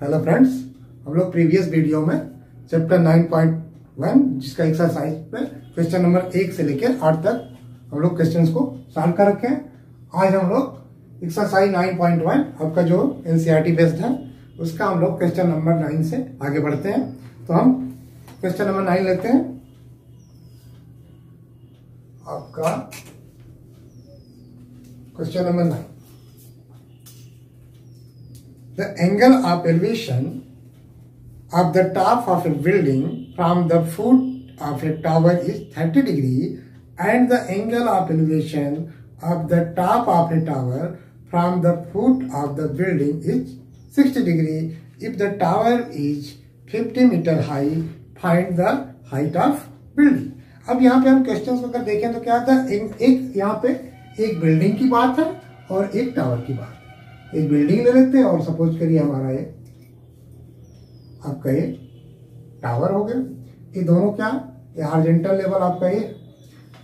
Hello friends, हम लोग previous video में चैप्टर 9.1 जिसका एक्सरसाइज पे क्वेश्चन नंबर 1 से लेकर 8 तक हम लोग क्वेश्चंस को सॉल्व कर रखे हैं। आज हम लोग एक्सरसाइज 9.1 आपका जो एनसीईआरटी बेस्ड है उसका हम लोग क्वेश्चन नंबर 9 से आगे बढ़ते हैं। तो हम क्वेश्चन नंबर 9 लेते हैं। आपका question number 9, the angle of elevation of the top of a building from the foot of a tower is 30 degree and the angle of elevation of the top of a tower from the foot of the building is 60 degree. If the tower is 50 meter high, find the height of building. अब यहाँ पे हम question को अगर देखें तो क्या आता है, एक यहाँ पे एक बिल्डिंग की बात है और एक टावर की बात है। एक बिल्डिंग ले लेते हैं और सपोज करिए हमारा ये आपका ये टावर हो गया। ये दोनों क्या, ये हॉरिजॉन्टल लेवल आपका ये।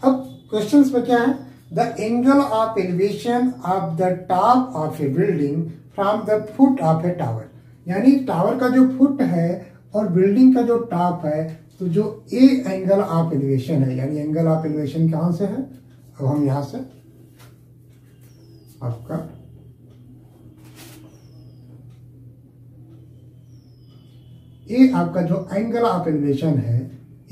अब क्वेश्चंस में क्या है, the angle of elevation of the top of A building from the foot of A tower, यानी टावर का जो फुट है और बिल्डिंग का जो टॉप है, तो जो ए एंगल ऑफ एलिवेशन है, यानी एंगल ऑफ एलिवेशन कहां से है, अब हम यहां से आपका ये आपका जो एंगल ऑफ एलिवेशन है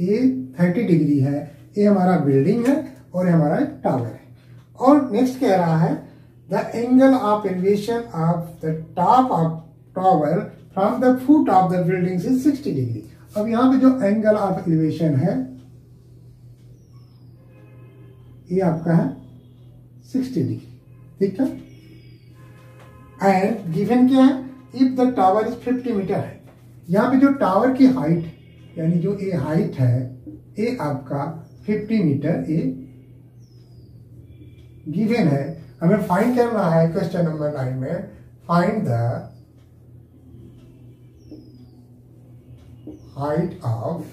ये 30 डिग्री है। ये हमारा बिल्डिंग है और ये हमारा टावर है। और नेक्स्ट कह रहा है the angle of elevation of the top of tower from the foot of the building is 60 degree. अब यहाँ पे जो एंगल ऑफ एलिवेशन है ये आपका है 60 डिग्री, ठीक है। एंड गिवन क्या है, if the tower is 50 metre है। यहाँ पे जो टावर की हाइट यानी जो ये हाइट है ये आपका 50 मीटर ये गिवन है। हमें फाइंड करना है क्वेश्चन नंबर 9 में, find the height of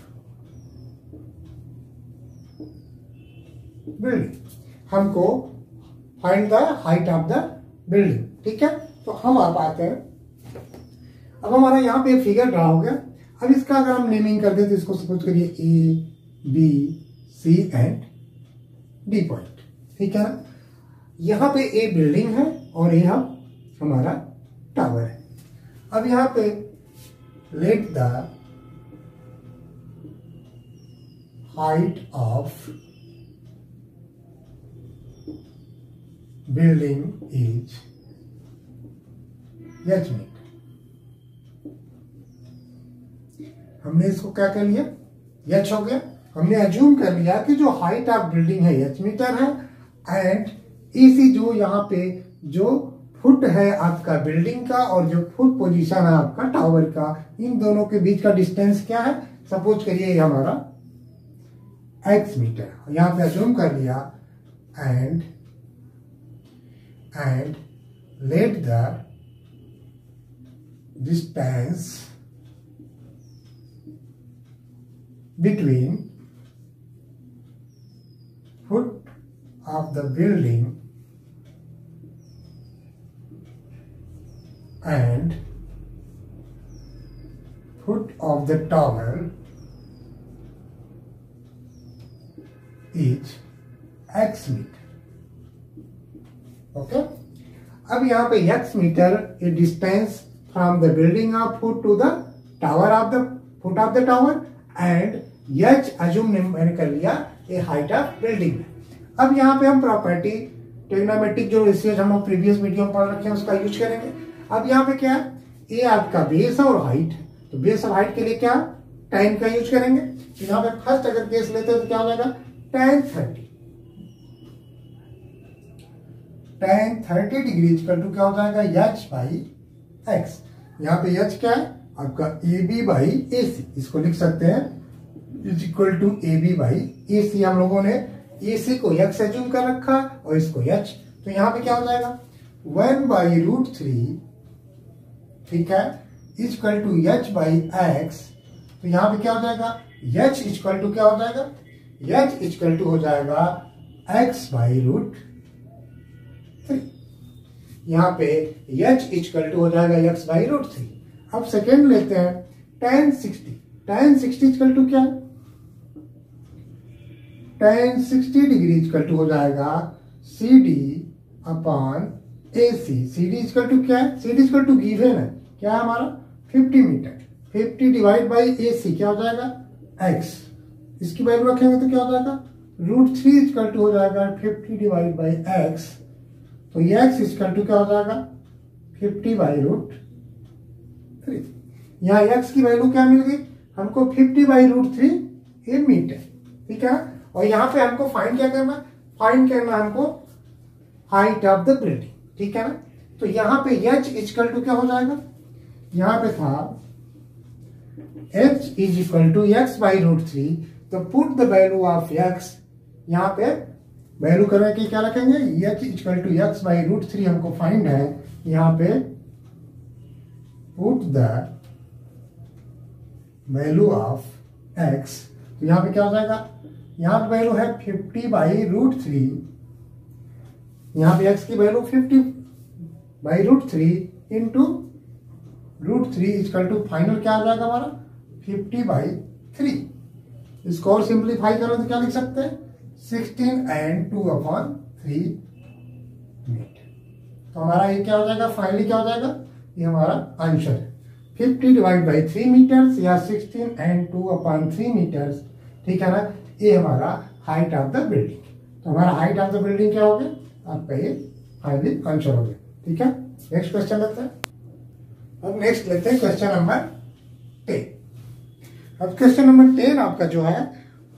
building. हमको find the height of the building, ठीक है। तो हम आप आते हैं, अब हमारा यहाँ पे फिगर ड्रा हो गया। अब इसका अगर हम नेमिंग कर दे तो इसको सपोज करिए A B C and D point, ठीक है ना। यहाँ पे ए बिल्डिंग है और ये हमारा टावर है। अब यहाँ पे let the height of building is h metre. हमने इसको क्या कर लिया, h हो गया। हमने अज्यूम कर लिया कि जो हाइट ऑफ बिल्डिंग है h मीटर है एंड इसी जो यहाँ पे जो फुट है आपका बिल्डिंग का और जो फुट पोजीशन है आपका टावर का, इन दोनों के बीच का डिस्टेंस क्या है, सपोज करिए ये हमारा x मीटर। यहाँ पे अज्यूम कर लिया and let the distance between foot of the building and foot of the tower is x metre. Okay, अब यहाँ पे x मीटर ये distance from the building of foot to the tower of the foot of the tower and h assume मैंने कर लिया ये height of building है। अब यहाँ पे हम प्रॉपर्टी ट्रिग्नोमेट्रिक जो रेशियोज हम लोग प्रीवियस वीडियो में पढ़ रखे हैं उसका यूज करेंगे। अब यहाँ पे क्या है, ये आपका बेस है और हाइट है, तो बेस और हाइट के लिए क्या tan का यूज करेंगे। तो यहाँ पे फर्स्ट अगर केस लेते हैं तो क्या हो जाएगा, tan 30 डिग्री इक्वल टू क्या हो जाएगा, h बाई x। यहाँ पे h क्या है आपका AB बाई AC, इसको लिख सकते हैं is equal to AB by AC। हम लोगों ने AC को x एज्यूम कर रखा और इसको h, तो यहाँ पे क्या हो जाएगा 1/√3, ठीक है, equal to h by x। तो यहाँ पे क्या हो जाएगा, h इक्वल टू क्या हो जाएगा, h इक्वल टू हो जाएगा x/√3। यहाँ पे h इक्वल टू हो जाएगा x बाई रूट 3। अब सेकेंड लेते हैं tan 60। tan 60 इक्वल टू क्या? tan 60 डिग्री इक्वल टू हो जाएगा CD upon AC। CD equal to क्या है? CD इक्वल टू गिवन है, क्या है हमारा 50 मीटर। 50 डिवाइड बाई AC क्या हो जाएगा? x। इसकी वैल्यू रखेंगे तो क्या हो जाएगा? रूट 3 इक्वल टू हो जाएगा 50 डिवाइड बाई x। तो ये x इक्वल टू क्या हो जाएगा? 50 बाई रूट 3। यहाँ x की वैल्यू क्या मिल गई हमको? 50 बाई रूट 3 ये मीटर, ठीक है। और यहाँ पे हमको फाइंड क्या करना? फाइंड करना हमको हाइट ऑफ द बिल्डिंग, ठीक है ना। तो यहाँ पे h इक्वल टू क्या हो जाएगा? यहाँ पे था h is equal to x by root 3। तो put the value of x, यहाँ पे वैल्यू करने के क्या रखेंगे? h equal to x by root 3 हमको फाइंड है। यहाँ पे put the value of x, तो यहाँ पे क्या हो जाएगा? यहाँ पे वैल्यू है 50 बाई रूट 3। यहाँ पे x की value 50 by root 3 into root 3 equal to final क्या हो जाएगा हमारा? 50 बाई 3। इसको और सिंप्लीफाई करो तो क्या लिख सकते हैं? 16 एंड 2 अपॉन 3 मीटर। तो हमारा ये क्या हो जाएगा? फाइनली क्या हो जाएगा? ये हमारा आंसर है 50 डिवाइड बाई 3 मीटर्स या 16 एंड 2 अपॉन 3 मीटर्स, ठीक है ना। ये हमारा हाइट ऑफ द बिल्डिंग। तो हमारा हाइट ऑफ द बिल्डिंग क्या हो गया? आपका ये फाइनली आंसर हो गया, ठीक है। नेक्स्ट क्वेश्चन लेते हैं। अब नेक्स्ट लेते हैं क्वेश्चन नंबर 10। अब क्वेश्चन नंबर 10 आपका जो है,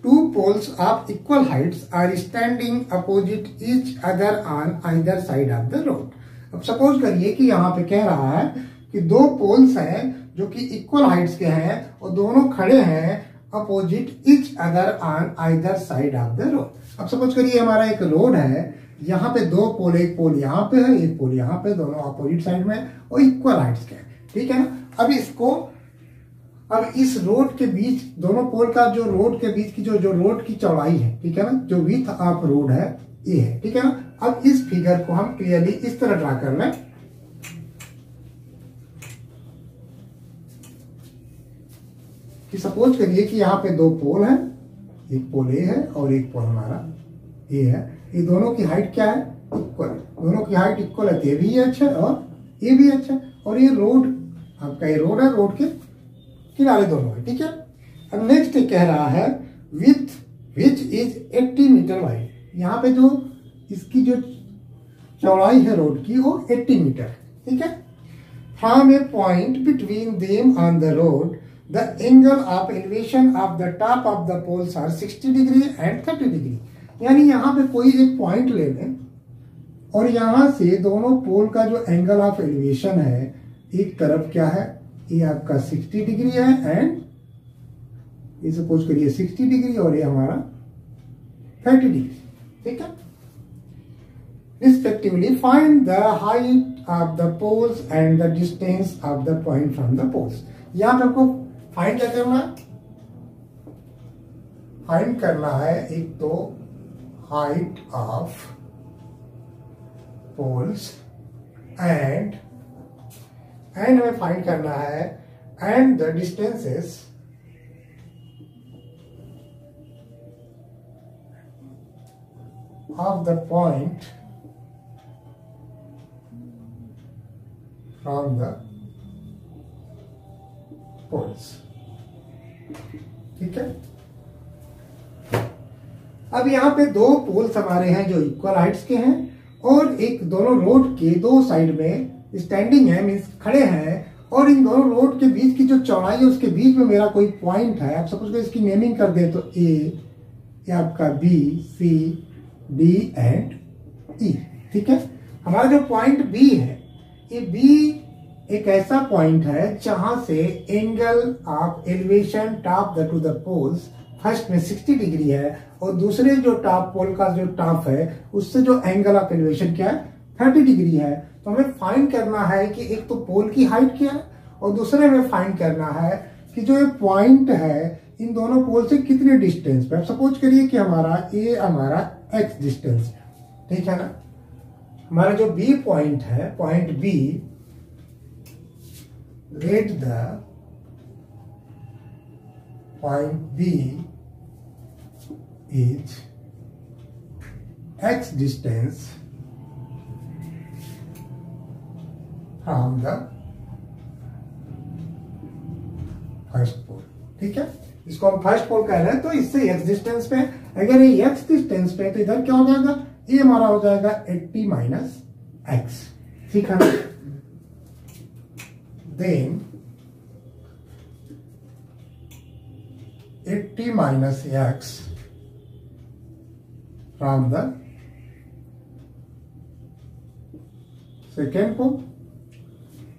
two poles of equal heights are standing opposite each other on either side of the road. अब सपोज करिए कि यहाँ पे कह रहा है कि दो पोल्स हैं जो कि इक्वल हाइट्स के हैं और दोनों खड़े हैं opposite each other on either side of the road. अब सपोज करिए हमारा एक रोड है, यहाँ पे दो पोल, एक पोल यहाँ पे है, एक पोल यहाँ पे, दोनों अपोजिट साइड में और इक्वल हाइट्स के हैं, ठीक है ना। अब इस रोड के बीच, दोनों पोल का जो रोड के बीच की जो रोड की चौड़ाई है, ठीक है ना, जो विड्थ ऑफ रोड है ये है, ठीक है ना। अब इस फिगर को हम क्लियरली इस तरह ड्रा कर लें कि सपोज करिए कि यहाँ पे दो पोल हैं, एक पोल ए है और एक पोल हमारा ए है। ये दोनों की हाइट क्या है? इक्वल। दोनों की हाइट इक्वल है, ये भी अच्छा और ये भी अच्छा। और ये रोड आपका, ये रोड है, रोड के किनारे दोनों है, ठीक है। अब नेक्स्ट कह रहा है with which is 80 metre wide. यहाँ पे जो इसकी जो चौड़ाई है रोड की वो 80 मीटर है, ठीक है। From a point between them on the road the angle of elevation of the top of the poles are 60 degree and 30 degree. यानी यहाँ पे कोई एक पॉइंट ले लें और यहाँ से दोनों पोल का जो एंगल ऑफ एलिवेशन है, एक तरफ क्या है, ये आपका 60 डिग्री है एंड ये सपोज करिए 60 डिग्री और ये हमारा 30 डिग्री, ठीक है। Respectively find the height of the poles and the distance of the point from the poles. यहाँ पे आपको फाइंड क्या करना है? फाइंड करना है एक तो हाइट ऑफ पोल्स एंड हमें फाइंड करना है and the distances of the point from the poles, ठीक है। अब यहाँ पे दो पोल्स हमारे हैं जो इक्वल हाइट्स के हैं और एक दोनों रोड के दो साइड में स्टैंडिंग है, मीन्स खड़े हैं। और इन दोनों रोड के बीच की जो चौड़ाई है उसके बीच में मेरा कोई पॉइंट है। आप सपोज इसकी नेमिंग कर दे तो ए आपका बी, सी, डी एंड ई, ठीक है। हमारा जो पॉइंट बी है, ये बी एक ऐसा पॉइंट है जहां से angle of elevation top to the poles first में 60 डिग्री है और दूसरे जो टॉप पोल का जो टॉप है उससे जो एंगल ऑफ एलिवेशन क्या है, 30 डिग्री है। तो हमें फाइंड करना है कि एक तो पोल की हाइट क्या है और दूसरे में फाइंड करना है कि जो ये पॉइंट है इन दोनों पोल से कितने डिस्टेंस पे। सपोज करिए कि हमारा ये हमारा x डिस्टेंस है, ठीक है ना। हमारा जो बी पॉइंट है, point B, let the point B is x distance from the first pole. ठीक है, इसको हम फर्स्ट पोल कह रहे हैं, तो इससे x डिस्टेंस पे, अगर ये x डिस्टेंस पे, तो इधर क्या हो जाएगा, ये हमारा हो जाएगा 80 माइनस एक्स। ठीक है, then 80 minus x from the second pole.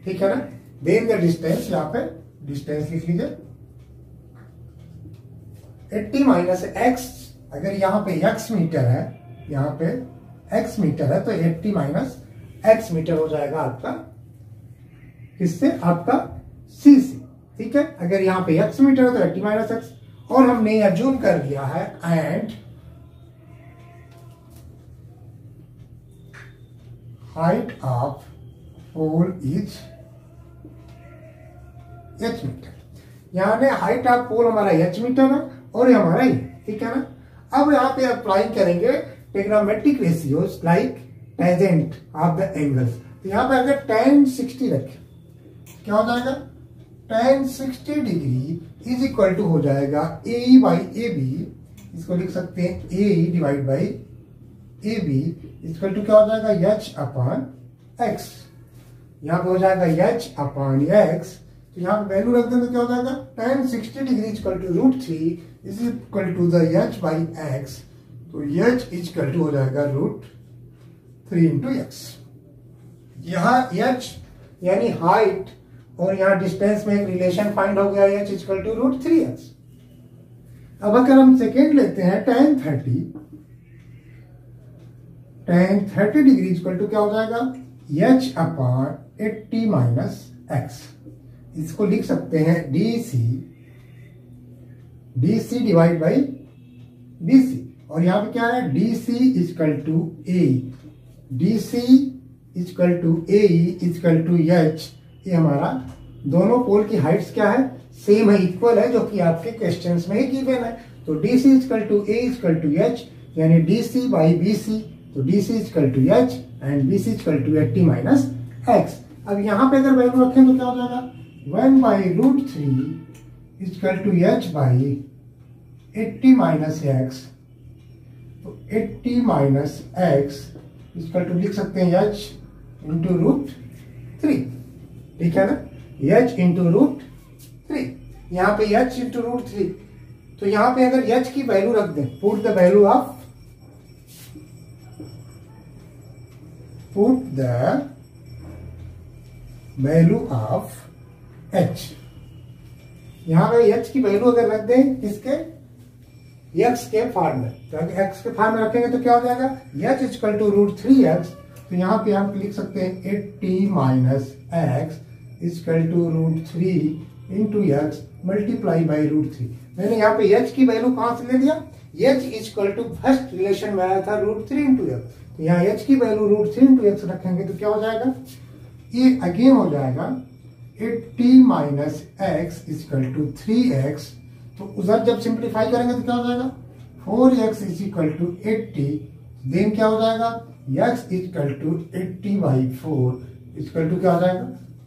ठीक है ना, देन द डिस्टेंस, यहां पे डिस्टेंस लिख लीजिए 80 माइनस एक्स, अगर यहां पे x मीटर है, यहां पे x मीटर है, तो 80 माइनस x मीटर हो जाएगा आपका, किससे, आपका c से। ठीक है, अगर यहां पे x मीटर है तो 80 माइनस एक्स, और हमने अज्यूम कर लिया है and height of pole is h metre. यहां पे हाइट ऑफ पोल हमारा h मीटर है और ये हमारा ही। ठीक है ना, अब यहां पे अप्लाई करेंगे trigonometric ratios like tangent of the angles. तो यहां पे अगर tan 60 रखें, क्या हो जाएगा, tan 60 degree is equal to हो जाएगा AE बाई AB, इसको लिख सकते हैं AE divide by AB equal to क्या हो जाएगा, h अपॉन x। यहां पे हो जाएगा h अपॉन x, तो यहाँ पे वैल्यू रख दें तो क्या हो जाएगा, tan 60 degree equal to √3 is equal to the h by x, तो h इक्वल टू हो जाएगा √3 इंटू एक्स। यहाँ h यानी हाइट और यहाँ डिस्टेंस में एक रिलेशन फाइंड हो गया, h इक्वल टू √3x। अब अगर हम सेकेंड लेते हैं tan 30 डिग्री इक्वल टू क्या हो जाएगा, h अपॉन 80 माइनस एक्स, इसको लिख सकते हैं DC डिवाइड बाई BC, और यहां पे क्या है, DC equal to A, DC equal to AE equal to H। ये हमारा दोनों पोल की हाइट्स क्या है, सेम है, इक्वल है, जो कि आपके क्वेश्चंस में ही गिवन है। तो DC equal to A equal to H, यानी DC बाई BC, तो DC equal to H and BC equal to 80 minus x. अब यहां पे अगर वैल्यू रखें तो क्या हो जाएगा, 1 by √3 equal to h by 80 minus x, तो 80 माइनस एक्स इक्वल टू लिख सकते हैं h इंटू √3। ठीक है ना, h इंटू √3, यहाँ पे h इंटू √3, तो यहाँ पे अगर h की वैल्यू रख दें, put the value of h, यहां पे h की वैल्यू अगर रख दें किसके, x के फॉर्म में, तो अगर x के फॉर्म में रखेंगे तो क्या हो जाएगा, h इक्वल टू √3x, तो यहाँ पे हम लिख सकते हैं 80 minus x equal to √3 into x multiply by √3। मैंने यहाँ पे h की वैल्यू कहां से ले लिया, h equal to first relation में आया था √3 इंटू एक्स, तो यहाँ h की वैल्यू √3 इंटू एक्स रखेंगे तो क्या हो जाएगा, ये अगेन हो जाएगा 80 minus x equal to 3x, तो उधर जब सिंप्लीफाई करेंगे तो क्या हो जाएगा, 4x is equal to 80, then क्या हो जाएगा, x equal to 80 by 4 equal to क्या हो जाएगा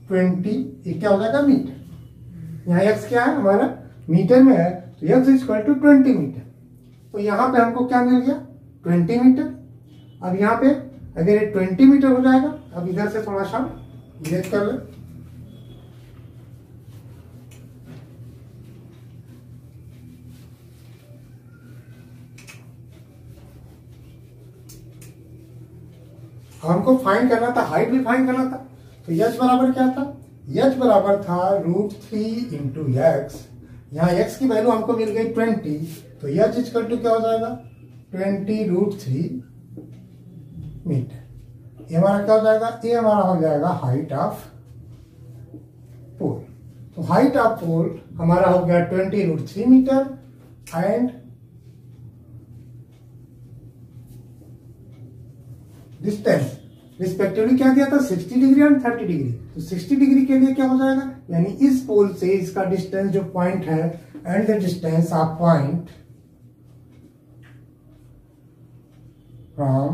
20, ये क्या हो जाएगा मीटर। यहाँ x क्या है हमारा मीटर में है, तो x इक्वल टू 20 मीटर, तो यहाँ पे हमको क्या मिल गया 20 मीटर। अब यहाँ पे अगर ये 20 मीटर हो जाएगा, अब इधर से थोड़ा सा इरेज कर ले, हमको फाइंड करना था, हाइट भी फाइंड करना था, तो h बराबर क्या था, h बराबर था √3 इंटू एक्स। यहाँ x की वैल्यू हमको मिल गई 20, तो h इक्वल टू क्या हो जाएगा 20 √3 मीटर। ये हमारा क्या हो जाएगा, ये हमारा हो जाएगा हाइट ऑफ पोल। तो हाइट ऑफ पोल हमारा हो गया 20 √3 मीटर एंड डिस्टेंस रिस्पेक्टिवली क्या दिया था 60 डिग्री एंड 30 डिग्री। तो 60 डिग्री के लिए क्या हो जाएगा, यानी इस पोल से इसका डिस्टेंस जो पॉइंट है and the distance of point from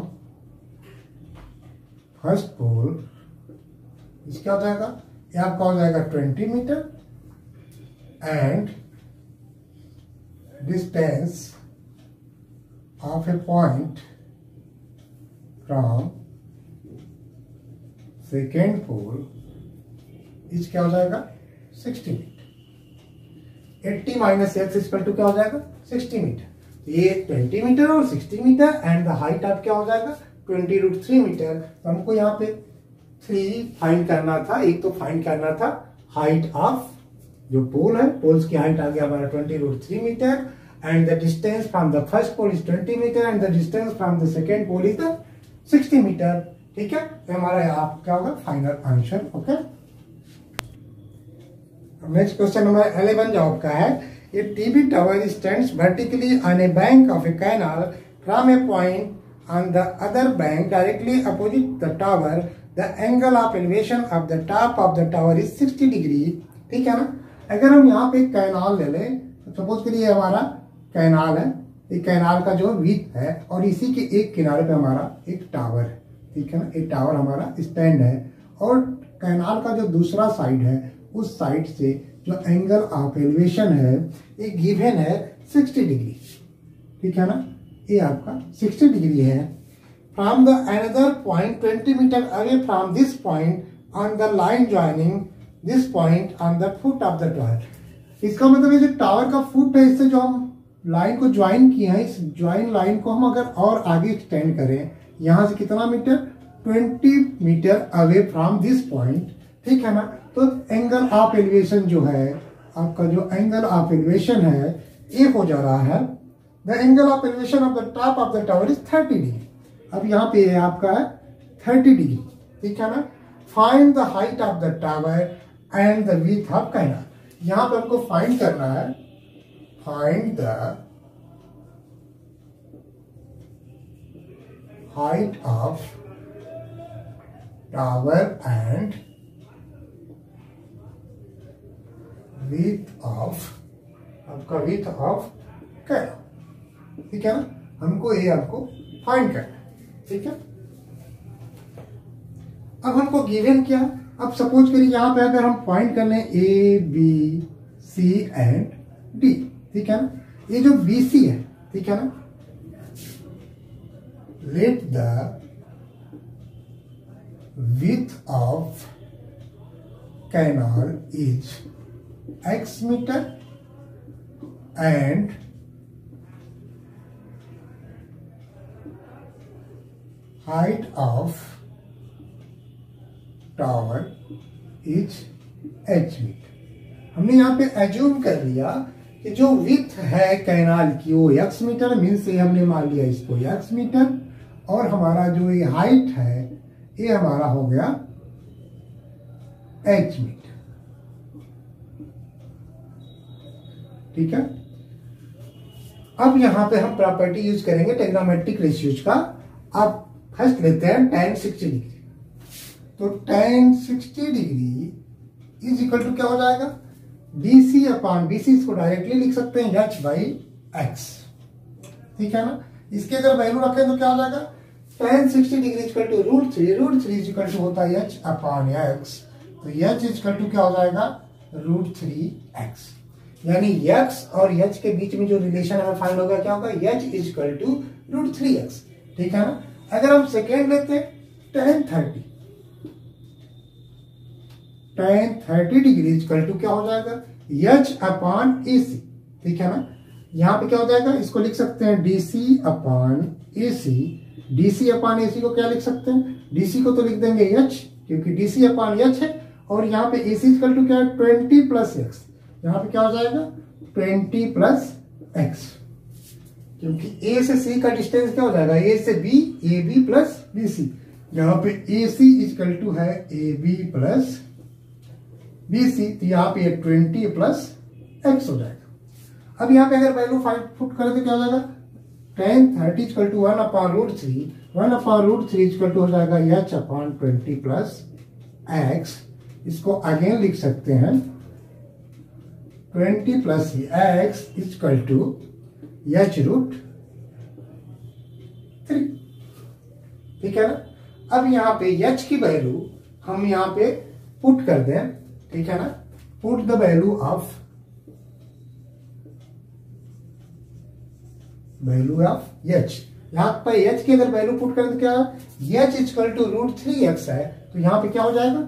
first pole, इसका हो जाएगा, ये आपका हो जाएगा 20 metre and distance of a point from second pole इस क्या हो जाएगा 60 metre. 80 minus x equal to क्या हो जाएगा 60 मीटर। तो ये 20 मीटर और 60 मीटर एंड द हाइट आप क्या हो जाएगा 20√3 मीटर। तो हमको यहाँ पे 3 फाइंड करना था, एक तो फाइंड करना था हाइट ऑफ जो पोल है, पोल्स की हाइट आ गया हमारा 20√3 metre and the distance from the first pole is 20 metre and the distance from the second pole is 60 metre. ठीक है, तो हमारा आप क्या होगा final answer. Okay, next question number 11 जो आपका है, a TV tower stands vertically on a bank of a canal from a point on the other bank directly opposite the tower, the angle of elevation of the top of the tower is 60 degree. ठीक है ना, अगर हम यहाँ पे canal ले लें, suppose करिए हमारा कैनाल है, एक कैनाल का जो विड्थ है और इसी के एक किनारे पे हमारा एक टावर है। ठीक है ना, एक टावर हमारा स्टैंड है और कैनाल का जो दूसरा साइड है उस साइड से जो एंगल ऑफ एलिवेशन है ये गिवन है 60 डिग्री। ठीक है ना, ये आपका 60 डिग्री है। From the another point 20 metre away from this point on the line joining this point on the foot of the tower. इसका मतलब ये जो टावर का फुट है, इससे जो हम लाइन को ज्वाइन किए हैं, इस ज्वाइन लाइन को हम अगर और आगे एक्सटेंड करें, यहां से कितना metre 20 metre away from this point. ठीक है ना, तो एंगल ऑफ एलिवेशन जो है आपका, जो एंगल ऑफ एलिवेशन है ये हो जा रहा है, the angle of elevation of the top of the tower is 30 degree. अब यहाँ पे आपका है 30 डिग्री। ठीक है ना, find the height of the tower and the width of canal. यहाँ पे हमको फाइंड करना है, find the height of tower and width of आपका width of कैनाल। ठीक है ना, हमको ये आपको फाइंड करना है। ठीक है, अब हमको गिवन क्या, अब सपोज करिए यहाँ पे अगर हम पॉइंट कर लें A B C and D. ठीक है ना, ये जो बी सी है, ठीक है ना, let the width of canal is x meter and height of tower is h meter। हमने यहाँ पे एज्यूम कर लिया कि जो विड्थ है कैनाल की वो x मीटर, मीन्स से हमने मान लिया इसको x मीटर और हमारा जो ये हाइट है ये हमारा हो गया h मीटर। ठीक है, अब यहां पे हम प्रॉपर्टी यूज करेंगे ट्रिग्नोमेट्रिक रेशियोज का। अब फर्स्ट लेते हैं tan 60 डिग्री। तो tan 60 degree is equal to क्या हो जाएगा BC अपॉन BC, इसको डायरेक्टली लिख सकते हैं h बाई x। ठीक है ना, इसके अगर वैल्यू रखें तो क्या हो जाएगा tan 60 degree equal to √3 is equal to होता है h अपॉन x। तो h इक्वल टू क्या हो जाएगा √3x, यानी x और h के बीच में जो रिलेशन हमें फाइंड होगा क्या होगा h इक्वल टू √3x। ठीक है ना, अगर हम सेकेंड लेते हैं tan 30 डिग्री इक्वल टू क्या हो जाएगा h अपॉन AC। ठीक है ना, यहाँ पे क्या हो जाएगा, इसको लिख सकते हैं DC upon AC। DC upon AC को क्या लिख सकते हैं, DC को तो लिख देंगे h, क्योंकि DC अपॉन h है, और यहाँ पे AC इक्वल टू क्या है 20 प्लस x। यहाँ पे क्या हो जाएगा 20 प्लस x, क्योंकि A से C का डिस्टेंस क्या हो जाएगा A से B, AB प्लस BC। यहाँ पे AC इक्वल टू है AB प्लस BC, तो यहाँ पे 20 प्लस x हो जाएगा। अब यहाँ पे अगर वैल्यू 5 पुट करें तो क्या हो जाएगा tan 30 equal to 1 upon √3, 1/√3 equal to हो जाएगा h/20 प्लस x। इसको अगेन लिख सकते हैं 20 plus x equal to h√3। ठीक है ना। अब यहाँ पे h की वैल्यू हम यहाँ पे पुट कर दें, ठीक है ना। Put the value of h। यहाँ पर h की अगर वैल्यू पुट कर दे, क्या h इक्वल टू √3x है, तो यहाँ पे क्या हो जाएगा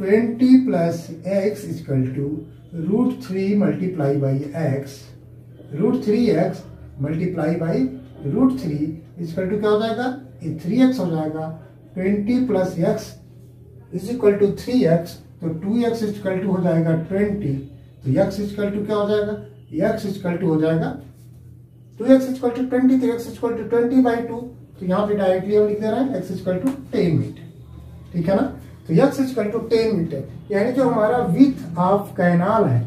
20 plus x equal to √3 multiply by x, √3x multiply by √3 equal to क्या हो जाएगा, ये 3x हो जाएगा। 20 plus x is equal to 3x, तो 2x इक्वल टू हो जाएगा 20, तो x इक्वल टू क्या हो जाएगा, x इक्वल टू हो जाएगा 2x इक्वल टू 20, तो x इक्वल टू 20/2, तो यहाँ पे डायरेक्टली हम लिख दे रहे हैं x इक्वल टू 10 मीटर। ठीक है ना। तो x इक्वल टू 10 मीटर, यानी जो हमारा विड्थ ऑफ कैनाल है,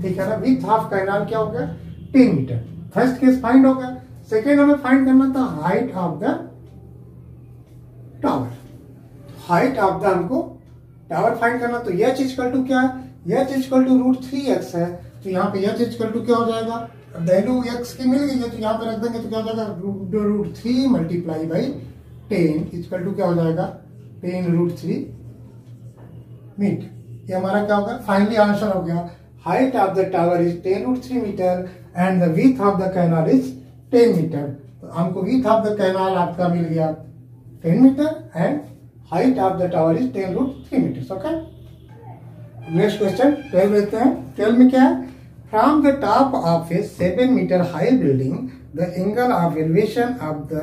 ठीक है ना, विड्थ ऑफ कैनाल क्या हो गया 10 मीटर। फर्स्ट केस फाइंड हो गया। सेकेंड हमें फाइंड करना था height of the tower. Height of the हमको टावर फाइंड करना, तो h इक्वल टू क्या है, h इक्वल टू √3x है, तो यहाँ पे h इक्वल टू क्या हो जाएगा, वैल्यू x की मिल गई है, तो यहाँ पे रख देंगे, तो क्या हो जाएगा √3 मल्टीप्लाई बाई 10 इक्वल टू क्या हो जाएगा 10√3 मीटर। ये हमारा क्या होगा, फाइनली आंसर हो गया। Height of the tower is 10√3 metre and the width of the canal is 10 metre. तो हमको विड्थ ऑफ द कैनाल आपका मिल गया 10 metre and height of the tower is 10√3 metre. Okay, next question 12 लेते हैं। 12 में क्या है, from the top of a 7 metre high building the angle of elevation of the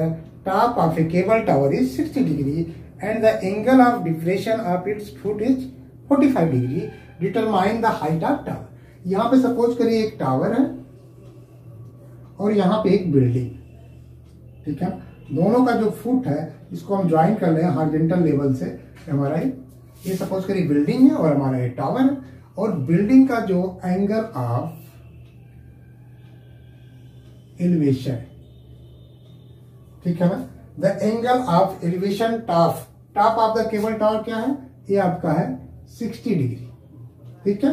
top of a cable tower is 60 degree and the angle of depression of its foot is 45 degree. Determine the height of tower. यहाँ पे suppose करिए एक tower है और यहाँ पे एक building, ठीक है। दोनों का जो फुट है इसको हम ज्वाइन कर लें हॉरिजॉन्टल लेवल से। हमारा ये सपोज करिए बिल्डिंग है और हमारा ये टावर है, और बिल्डिंग का जो एंगल ऑफ एलिवेशन, ठीक है ना, the angle of elevation top of the cable tower क्या है, ये आपका है 60 डिग्री, ठीक है।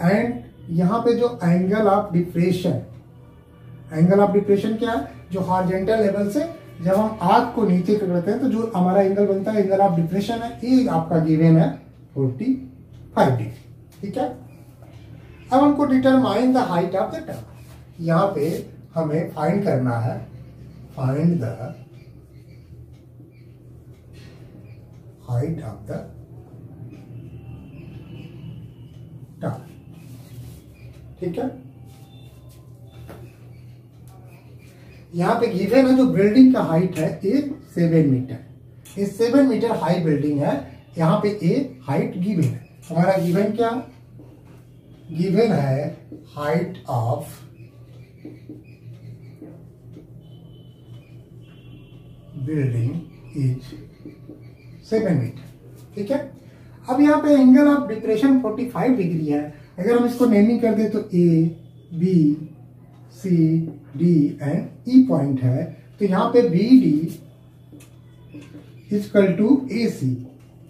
एंड यहाँ पे जो angle of depression, angle of depression क्या है, जो हॉरिजॉन्टल लेवल से जब हम आग को नीचे करते हैं तो जो हमारा एंगल बनता है, एंगल ऑफ डिप्रेशन है, ये आपका गिवन है 45 डिग्री, ठीक है। अब हमको determine the height of the tower. यहाँ पे हमें फाइंड करना है, find the height of the tower, ठीक है। यहाँ पे गिवन है जो बिल्डिंग का हाइट है ये 7 मीटर। ये 7 मीटर हाई बिल्डिंग है, यहाँ पे ए हाइट गिवन है। हमारा गिवन क्या, गिवन है height of building is 7 metre, ठीक है। अब यहाँ पे एंगल ऑफ डिप्रेशन 45 डिग्री है। अगर हम इसको नेमिंग कर दे तो A B C D and E point है, तो यहाँ पे B D equal to A C,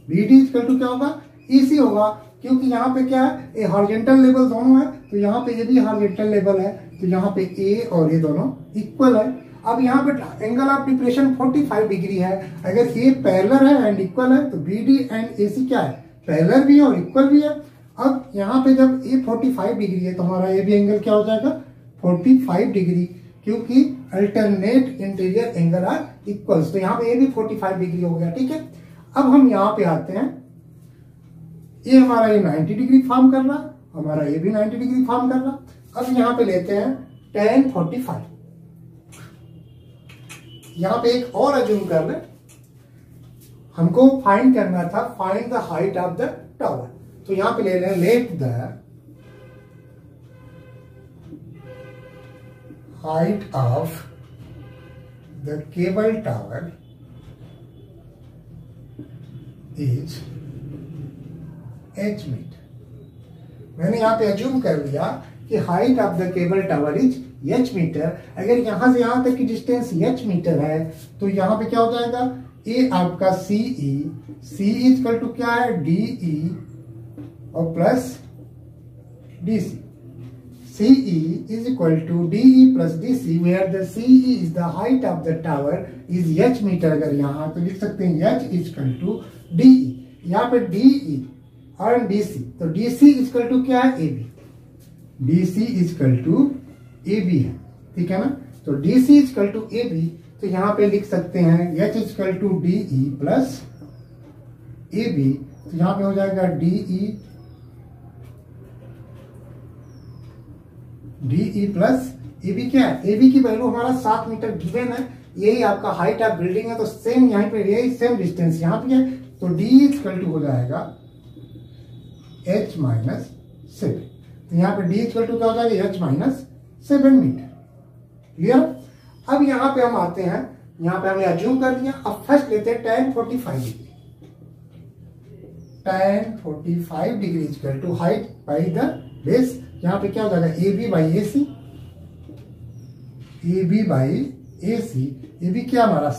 B D equal to क्या होगा, ई सी होगा, क्योंकि यहाँ पे क्या है, ये हॉरिजॉन्टल लेवल दोनों है, तो यहाँ पे ये भी हॉरिजॉन्टल लेवल है, तो यहाँ पे ए और ये दोनों इक्वल है। अब यहाँ पे एंगल ऑफ डिप्रेशन 45 डिग्री है। अगर ए पैरेलल है एंड इक्वल है तो बी डी एंड ए सी क्या है, पैरेलल भी है और इक्वल भी है। अब यहाँ पे जब ए 45 डिग्री है तो हमारा ये भी एंगल क्या हो जाएगा 45 डिग्री, क्योंकि alternate interior angle are equals, तो यहाँ पे ये भी 45 डिग्री हो गया, ठीक है। अब हम यहाँ पे आते हैं, ये हमारा ये 90 डिग्री फॉर्म कर रहा, हमारा ये भी 90 डिग्री फॉर्म कर रहा। अब यहाँ पे लेते हैं tan 45, यहाँ पे एक और अज्यूम कर ले, हमको फाइंड करना था find the height of the tower, तो यहाँ पे ले लें let the height of the cable tower is h metre. मैंने यहाँ पे अज्यूम कर लिया कि height of the cable tower is h metre. अगर यहां से यहां तक की डिस्टेंस h मीटर है तो यहां पे क्या हो जाएगा, ए आपका CE, CE इक्वल टू क्या है, DE और plus DC। CE is equal to DE plus DC, where the CE is the height of the tower is h metre. अगर यहाँ तो लिख सकते हैं h is equal to DE, यहाँ पे DE और DC, तो DC is equal to क्या है, AB, DC is equal to AB है, ठीक है ना। तो DC is equal to AB, तो यहाँ पे लिख सकते हैं h is equal to DE plus AB, तो यहाँ पे हो जाएगा DE प्लस AB। क्या है, AB की वैल्यू हमारा 7 मीटर गिवन है, यही आपका हाइट ऑफ बिल्डिंग है, तो सेम यहाँ पे यही सेम डिस्टेंस यहाँ पे है, तो D इक्वल टू हो जाएगा h माइनस 7। तो यहाँ पे D इक्वल टू क्या हो जाएगा, h माइनस 7 मीटर। क्लियर। अब यहाँ पे हम आते हैं, यहाँ पे हमने अज्यूम कर दिया। अब फर्स्ट लेते हैं tan 45 degree. tan 45 degree equal to height by the base, यहाँ पे क्या हो जाएगा, AB by AC, AB by AC, AB क्या हमारा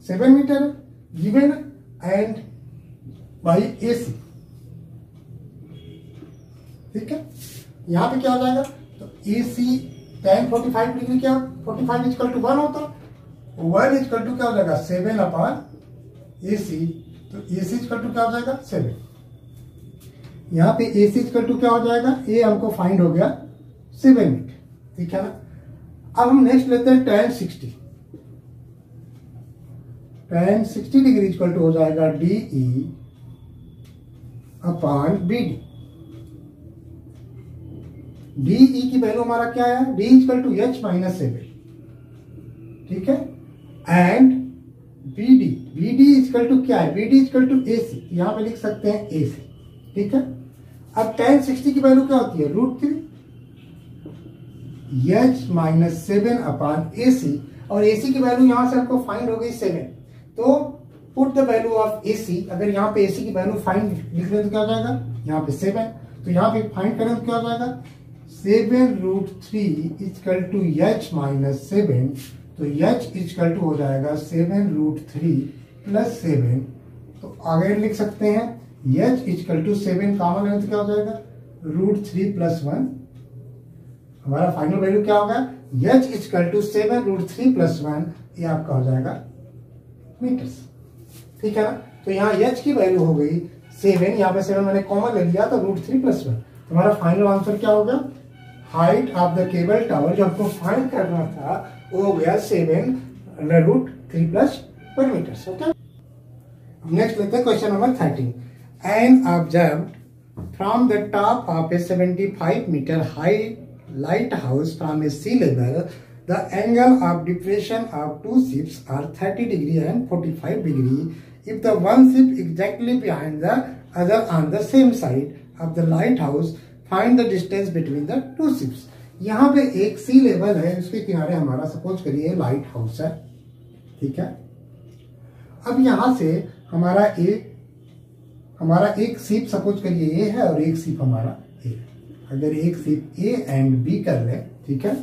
7 metre given and by AC, ठीक है। यहाँ पे क्या हो जाएगा, तो AC tan 45 डिग्री क्या, 45 इक्वल टू 1 होता, 1 इक्वल टू क्या हो जाएगा 7 अपॉन AC, तो AC इक्वल टू क्या हो जाएगा 7। यहाँ पे AC इक्वल टू क्या हो जाएगा, ए हमको फाइंड हो गया 7 मीटर, ठीक है ना। अब हम नेक्स्ट लेते हैं tan 60। tan 60 degree equal to हो जाएगा DE अपॉन BD। DE की वैल्यू हमारा क्या है, D equal to h minus 7, ठीक है, एंड BD इक्वल टू क्या है, BD इक्वल टू AC, यहाँ पे लिख सकते हैं AC, ठीक है। अब tan 60 की वैल्यू क्या होती है, √3 h माइनस 7 अपॉन AC, और AC की वैल्यू यहां से हमको फाइंड हो गई 7, तो put the value of AC। अगर यहाँ पे AC की वैल्यू फाइंड लिख रहे तो क्या हो जाएगा, यहाँ पे 7, तो यहाँ पे फाइंड करें तो क्या हो जाएगा 7√3 इक्वल टू h माइनस 7, तो h इक्वल टू हो जाएगा 7√3 प्लस 7, तो आगे लिख सकते हैं h इक्वल टू 7 कॉमन है तो क्या हो जाएगा √3 प्लस 1, हमारा फाइनल वैल्यू क्या होगा, h इक्वल टू 7√3 प्लस 1, ये आपका हो जाएगा मीटर्स, ठीक है ना। तो यहाँ h की वैल्यू हो गई 7, यहाँ पे 7 मैंने कॉमन ले लिया, तो √3 प्लस 1, तो हमारा फाइनल आंसर क्या हो गया, height of the cable tower जो हमको फाइंड करना था वो हो गया 7√3 प्लस 1 मीटर्स, ओके। नेक्स्ट लेते हैं question number 13। An observed from the top of a 75-meter high lighthouse from a sea level, the angle of depression of two ships are 30 degree and 45 degree if the one ship exactly behind the other on the same side of the lighthouse. Find the distance between the two ships. यहाँ पे एक सी level है, उसके किनारे हमारा suppose करिए light house है, ठीक है। अब यहाँ से हमारा एक सीप सपोज करिए ए है और एक सीप हमारा ए। अगर एक सीप ए एंड बी कर ले, ठीक है।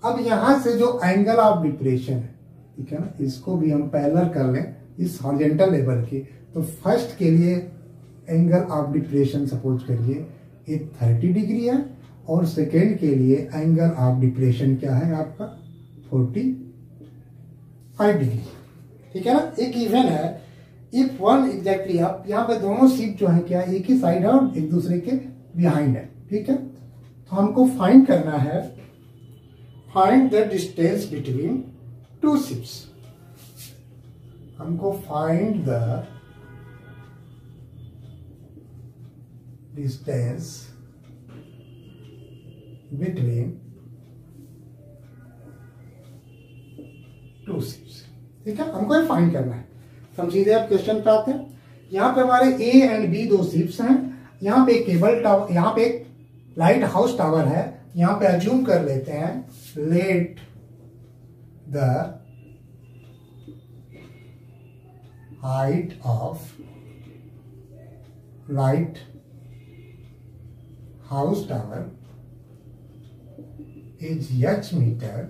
अब यहां से जो एंगल ऑफ डिप्रेशन है, ठीक है ना, इसको भी हम पैरेलल कर लें इस हॉरिजॉन्टल लेवल के, तो फर्स्ट के लिए एंगल ऑफ डिप्रेशन सपोज करिए ये 30 डिग्री है, और सेकेंड के लिए एंगल ऑफ डिप्रेशन क्या है आपका 45 डिग्री, ठीक है ना। एक इवन है इफ वन एग्जैक्टली, आप यहाँ पे दोनों सीट जो है क्या एक ही साइड है और एक दूसरे के बिहाइंड है, ठीक है। तो हमको फाइंड करना है, find the distance between two ships. हमको find the distance between two ships, ठीक है। हमको ये फाइंड करना है। हम सीधे आप क्वेश्चन पे आते हैं। यहाँ पे हमारे ए एंड बी दो शिप्स हैं, यहाँ पे केबल टावर, यहाँ पे एक लाइट हाउस टावर है। यहाँ पे अज्यूम कर लेते हैं let the height of light house tower is h metre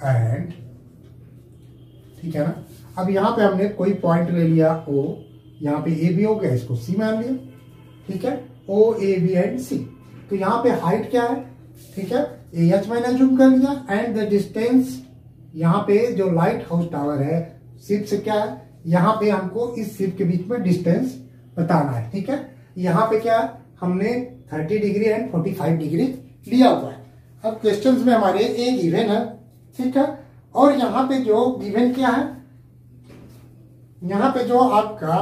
and, ठीक है ना। अब यहाँ पे हमने कोई पॉइंट ले लिया O, यहाँ पे ए बी हो गया, इसको सी मान लिया, ठीक है, ओ ए बी एंड सी। तो यहाँ पे हाइट क्या है, ठीक है, ए एच मैंने जूम कर लिया एंड द डिस्टेंस, यहाँ पे जो लाइट हाउस टावर है शिप से क्या है, यहाँ पे हमको इस शिप के बीच में डिस्टेंस बताना है, ठीक है। यहाँ पे क्या हमने 30 डिग्री एंड 45 डिग्री लिया हुआ है। अब क्वेश्चंस में हमारे ए गिवन है, ठीक है, और यहाँ पे जो गिवन क्या है, यहाँ पे जो आपका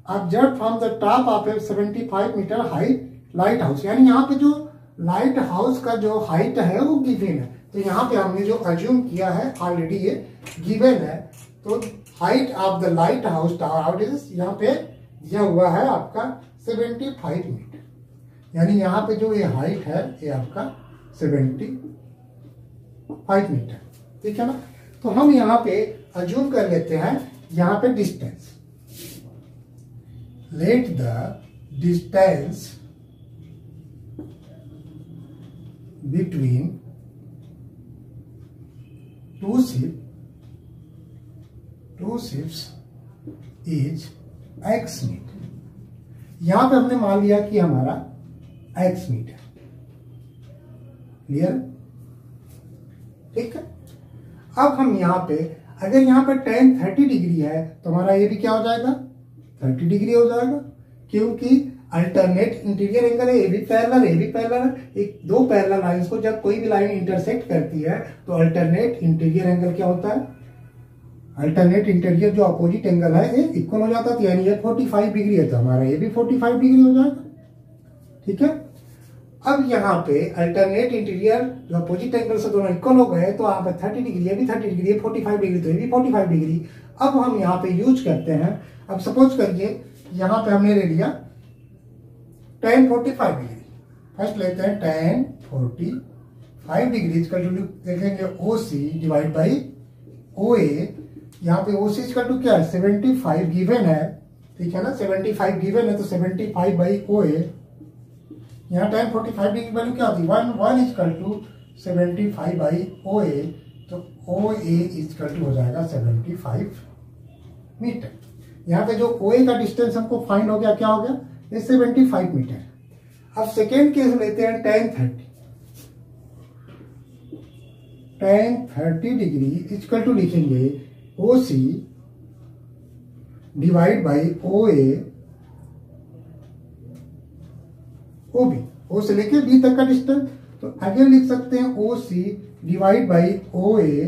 observe from the top of a 75 metre height light house, यानी यहाँ पे जो लाइट हाउस का जो हाइट है वो गिवन है। तो यहाँ पे हमने जो अज्यूम किया है ऑलरेडी ये गिवन है। तो height of the light house tower यहाँ पे दिया हुआ है आपका 75 मीटर, यानी यहाँ पे जो ये हाइट है ये आपका 75 मीटर, ठीक है ना। तो हम यहाँ पे अज्यूम कर लेते हैं यहाँ पे distance, let the distance between two ships is x metre. यहां पे हमने मान लिया कि हमारा x मीटर, क्लियर, ठीक है। अब हम यहाँ पे अगर यहाँ पे tan 30 डिग्री है तो हमारा ये भी क्या हो जाएगा, 30 डिग्री हो जाएगा, क्योंकि अल्टरनेट इंटीरियर एंगल है, ये भी पैरेलल है, ये भी पैरेलल है। एक दो पैरेलल लाइंस को जब कोई भी लाइन इंटरसेक्ट करती है तो अल्टरनेट इंटीरियर एंगल क्या होता है, अल्टरनेट इंटीरियर जो अपोजिट एंगल है ये इक्वल हो जाता है, यानी ये 45 डिग्री है तो हमारा ये भी 45 डिग्री हो जाएगा, ठीक है। अब यहाँ पे अल्टरनेट इंटीरियर जो अपोजिट एंगल से दोनों इक्वल हो गए तो यहाँ पे 30 डिग्री, ये भी 30 डिग्री, ये 45 डिग्री, तो ये भी 45 डिग्री। अब हम यहाँ पे यूज करते हैं, अब सपोज करिए यहाँ पे हमने ले लिया tan 45 डिग्री, फर्स्ट लेते हैं tan 45 डिग्री देखेंगे OC डिवाइड बाई OA। यहाँ पे OC इसका टू क्या है 75 गिवन है, ठीक है ना, 75 गिवन है तो 75 बाई OA। यहाँ tan 45 डिग्री वैल्यू क्या होती है 1 इजकल टू 75 बाई OA, तो OA इजकल टू हो जाएगा 75 मीटर। यहाँ पे जो OA का डिस्टेंस हमको फाइंड हो गया, क्या हो गया ये 75 मीटर। अब सेकेंड केस लेते हैं tan 30 डिग्री इजकल टू लिखेंगे OC divide by OA OB, O से लेके B तक का डिस्टेंस, तो आगे लिख सकते हैं OC divide by OA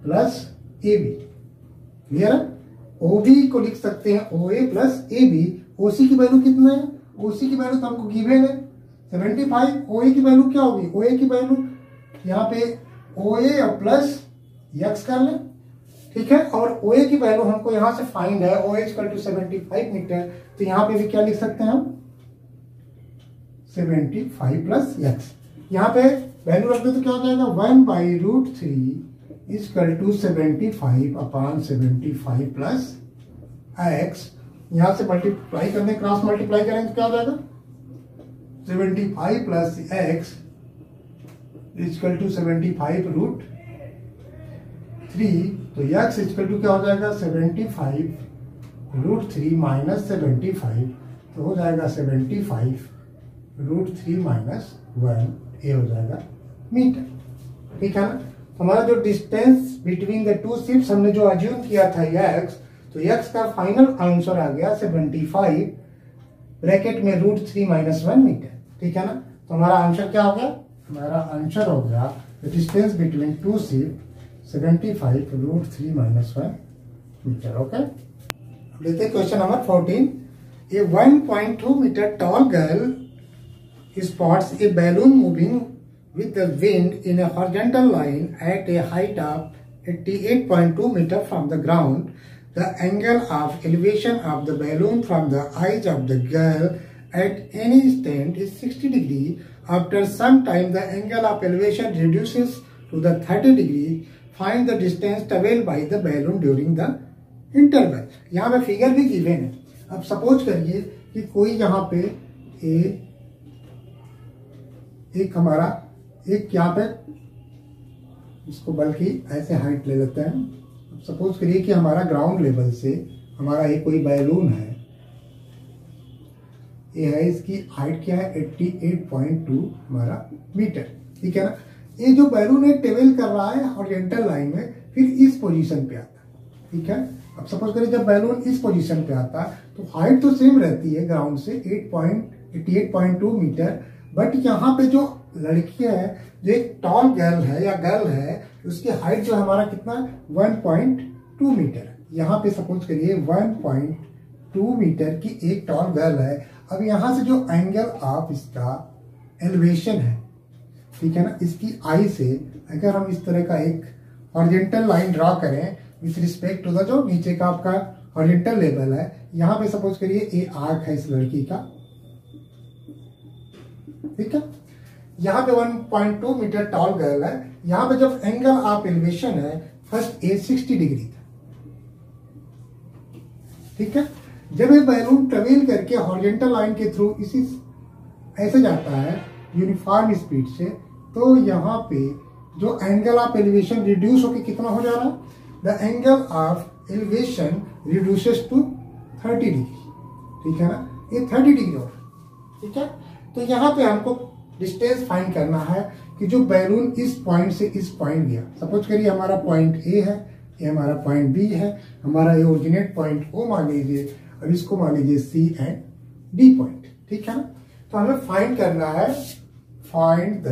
plus AB, clear है। OB को लिख सकते हैं OA प्लस AB। OC की वैल्यू कितना है, OC की वैल्यू तो हमको गिवन है 75, OA की वैल्यू क्या होगी, OA की वैल्यू यहाँ पे OA और प्लस x कर लें, ठीक है, और OA की वैल्यू हमको यहाँ से फाइंड है OA इक्वल टू 75 मीटर, तो यहाँ पे भी क्या लिख सकते हैं हम 75 प्लस x, यहाँ पे वैल्यू रख दे तो क्या हो जाएगा 1/√3 equal to 75 upon 75 plus x। यहाँ से मल्टीप्लाई करने, क्रॉस मल्टीप्लाई करेंगे तो क्या हो जाएगा 75 प्लस x इक्वल टू 75√3, तो x इक्वल टू क्या हो जाएगा 75√3 माइनस 75, तो हो जाएगा 75√3 माइनस 1, ये हो जाएगा मीटर, ठीक है ना। हमारा जो distance between the two ships हमने जो अज्यूम किया था x, तो x का फाइनल आंसर आ गया 75 ब्रैकेट में √3 माइनस 1 मीटर, ठीक है ना। तो हमारा आंसर क्या हो गया, हमारा आंसर हो गया distance between two ship 75√3 minus 1 metre, okay. अब लेते हैं question number 14। A 1.2 metre tall girl spots a balloon moving with the wind in a horizontal line at a height of 88.2 meter from the ground. The angle of elevation of the balloon from the eyes of the girl at any instant is 60 degree. After some time, the angle of elevation reduces to the 30 degree. Find the distance traveled by the balloon during the interval. यहाँ पे figure भी given है। अब suppose करिए कि कोई यहाँ पे एक हमारा एक यहाँ पे इसको बल्कि ऐसे हाइट ले लेते हैं। सपोज करिए कि हमारा ग्राउंड लेवल से हमारा ये कोई बैलून है, ये है, इसकी हाइट क्या है 88.2 हमारा मीटर, ठीक है ना। ये जो बैलून है ट्रेवल कर रहा है हॉरिजॉन्टल लाइन में, फिर इस पोजीशन पे आता है, ठीक है। अब सपोज करिए जब बैलून इस पोजीशन पे आता है तो हाइट तो सेम रहती है ग्राउंड से 88.2 मीटर, बट यहाँ पे जो लड़की है, जो एक टॉल गर्ल है या गर्ल है, उसकी हाइट जो हमारा कितना 1.2 मीटर। यहाँ पे सपोज करिए 1.2 मीटर की एक टॉल गर्ल है। अब यहाँ से जो एंगल ऑफ इसका एलिवेशन है, ठीक है ना, इसकी आई से अगर हम इस तरह का एक हॉरिजॉन्टल लाइन ड्रॉ करें विथ रिस्पेक्ट टू द जो नीचे का आपका हॉरिजॉन्टल लेवल है, यहाँ पे सपोज करिए ये आर्क है इस लड़की का, ठीक है। यहाँ पे 1.2 मीटर टॉल गर्ल है। यहाँ पे जब एंगल ऑफ एलिवेशन है फर्स्ट ए 60 डिग्री था, ठीक है। जब ये बैलून ट्रेवल करके हॉरिजॉन्टल लाइन के थ्रू इसी ऐसे जाता है यूनिफॉर्म स्पीड से, तो यहाँ पे जो एंगल ऑफ एलिवेशन रिड्यूस होके कितना हो जा रहा है, the angle of elevation reduces to 30 degree, ठीक है ना, ये 30 डिग्री हो, ठीक है। तो यहाँ पे हमको डिस्टेंस फाइंड करना है कि जो बैलून इस पॉइंट से इस पॉइंट गया, सपोज करिए हमारा पॉइंट ए है, ये हमारा पॉइंट बी है, हमारा ये ओरिजिनेट पॉइंट ओ मान लीजिए, अब इसको मान लीजिए सी एंड डी पॉइंट, ठीक है ना। तो हमें फाइंड करना है, find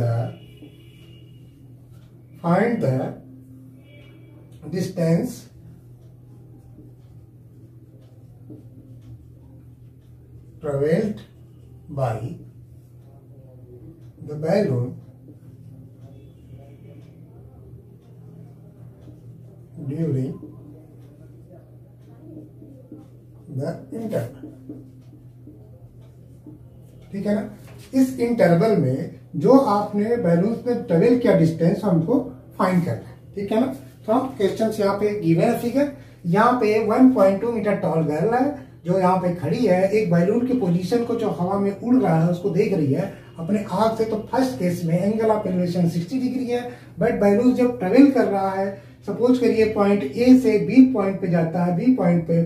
the distance travelled by the balloon during the interval, ठीक है ना। इस इंटरवल में जो आपने बैलून में ट्रेवल किया डिस्टेंस हमको फाइंड करना है, ठीक है ना। तो हम क्वेश्चन यहाँ पे गिवन है फिगर, यहाँ पे 1.2 मीटर टॉल गर्ल है जो यहाँ पे खड़ी है, एक बैलून की पोजीशन को जो हवा में उड़ रहा है उसको देख रही है अपने आंख से। तो फर्स्ट केस में एंगल ऑफ एलिवेशन 60 डिग्री है, बट बैलून जब ट्रेवल कर रहा है, सपोज करिए पॉइंट ए से बी पॉइंट पे जाता है, बी पॉइंट पे,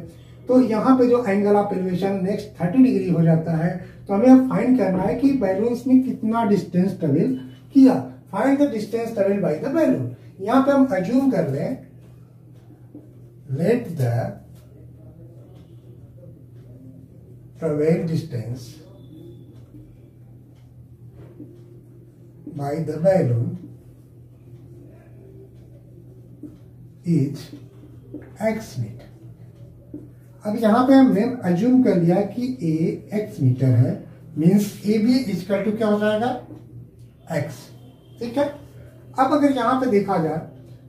तो यहाँ पे जो angle of elevation next 30 degree हो जाता है। तो हमें फाइंड करना है कि बैलून ने कितना डिस्टेंस ट्रेवल किया। Find the distance travel by the balloon. यहाँ पे हम अज्यूम कर लें, let the travel distance by the balloon is x metre. अब यहाँ पे हमने अज्यूम कर लिया कि a x मीटर है, means A B equal to क्या हो जाएगा x, ठीक है। अब अगर यहाँ पे देखा जाए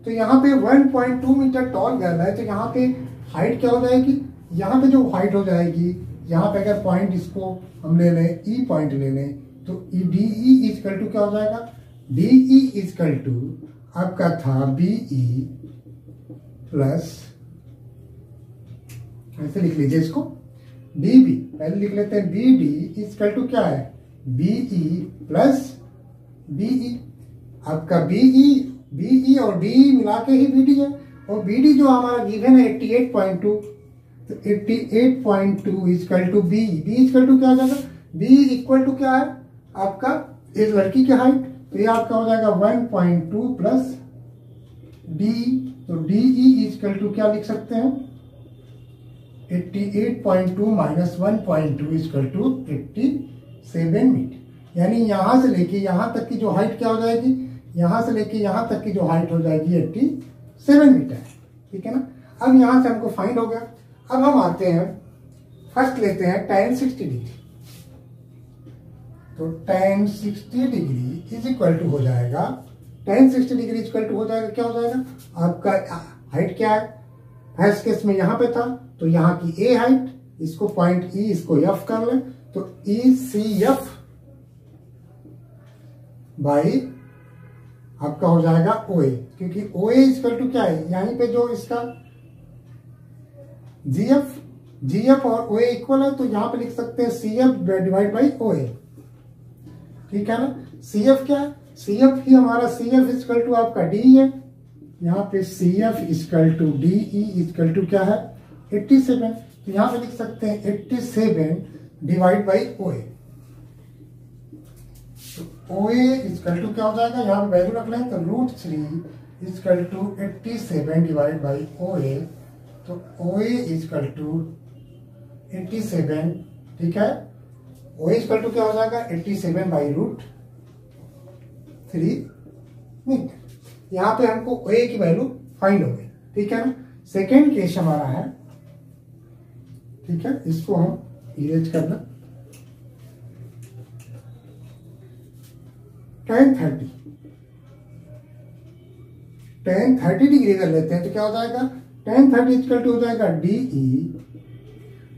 तो यहाँ पे 1.2 मीटर टॉल गर्ल है, तो यहाँ पे हाइट क्या हो जाएगी, यहाँ पे जो हाइट हो जाएगी, यहाँ पे अगर पॉइंट इसको हम ले लें ई पॉइंट ले लें, तो डी ई इजकल टू क्या हो जाएगा, डी ई इजकल टू आपका था बी ई प्लस, ऐसे लिख लीजिए इसको, डी बी पहले लिख लेते हैं, बी डी इजकल टू क्या है B E plus B E. आपका बी ई और डी ई मिला के ही बी डी है, और बी डी जो हमारा गिवन है 88.2, तो 88.2 equal to B equal to क्या हो जाएगा, बी इक्वल टू क्या है आपका इस लड़की की हाइट, तो ये आपका हो जाएगा 1.2 प्लस डी, तो डी ई इजकल टू क्या लिख सकते हैं 88.2 माइनस 1.2 इजकल टू 87 मीटर। यानी यहां से लेके यहां तक की जो हाइट क्या हो जाएगी, यहां से लेके यहां तक की जो हाइट हो जाएगी 87 मीटर, ठीक है ना। अब यहां से हमको फाइंड हो गया। अब हम आते हैं, फर्स्ट लेते हैं tan 60 डिग्री, तो tan 60 degree is equal to हो जाएगा, tan 60 डिग्री इक्वल टू हो जाएगा, क्या हो जाएगा आपका हाइट क्या है, फर्स्ट केस में यहाँ पे था तो यहाँ की ए हाइट, इसको पॉइंट ई इसको एफ कर ले, तो ई सी एफ बाई आपका हो जाएगा ओ ए, क्योंकि ओ ए इक्वल टू क्या है, यहीं पे जो इसका जी एफ और ओ ए इक्वल है, तो यहाँ पे लिख सकते हैं C F divide by O A, ठीक है ना। सी एफ क्या है, सी एफ ही हमारा सी एफ इजकल टू आपका डी है, यहाँ पे C F equal to D E equal to क्या है 87। तो यहाँ पे लिख सकते हैं 87 डिवाइड बाई ओ ए। तो ओ ए इजकल टू क्या हो जाएगा, यहाँ पे वैल्यू रख लें तो √3 equal to 87 divide by O A. तो ओ ए इजकल टू 87, ठीक है, ओ ए इजकल टू क्या हो जाएगा 87 बाई √3 मीटर। यहाँ पे हमको ओ ए की वैल्यू फाइंड हो गई, ठीक है ना। सेकेंड केस हमारा है, ठीक है, इसको हम इरेज करना। tan 30 डिग्री कर लेते हैं तो क्या हो जाएगा tan 30 इक्वल टू हो जाएगा डी ई,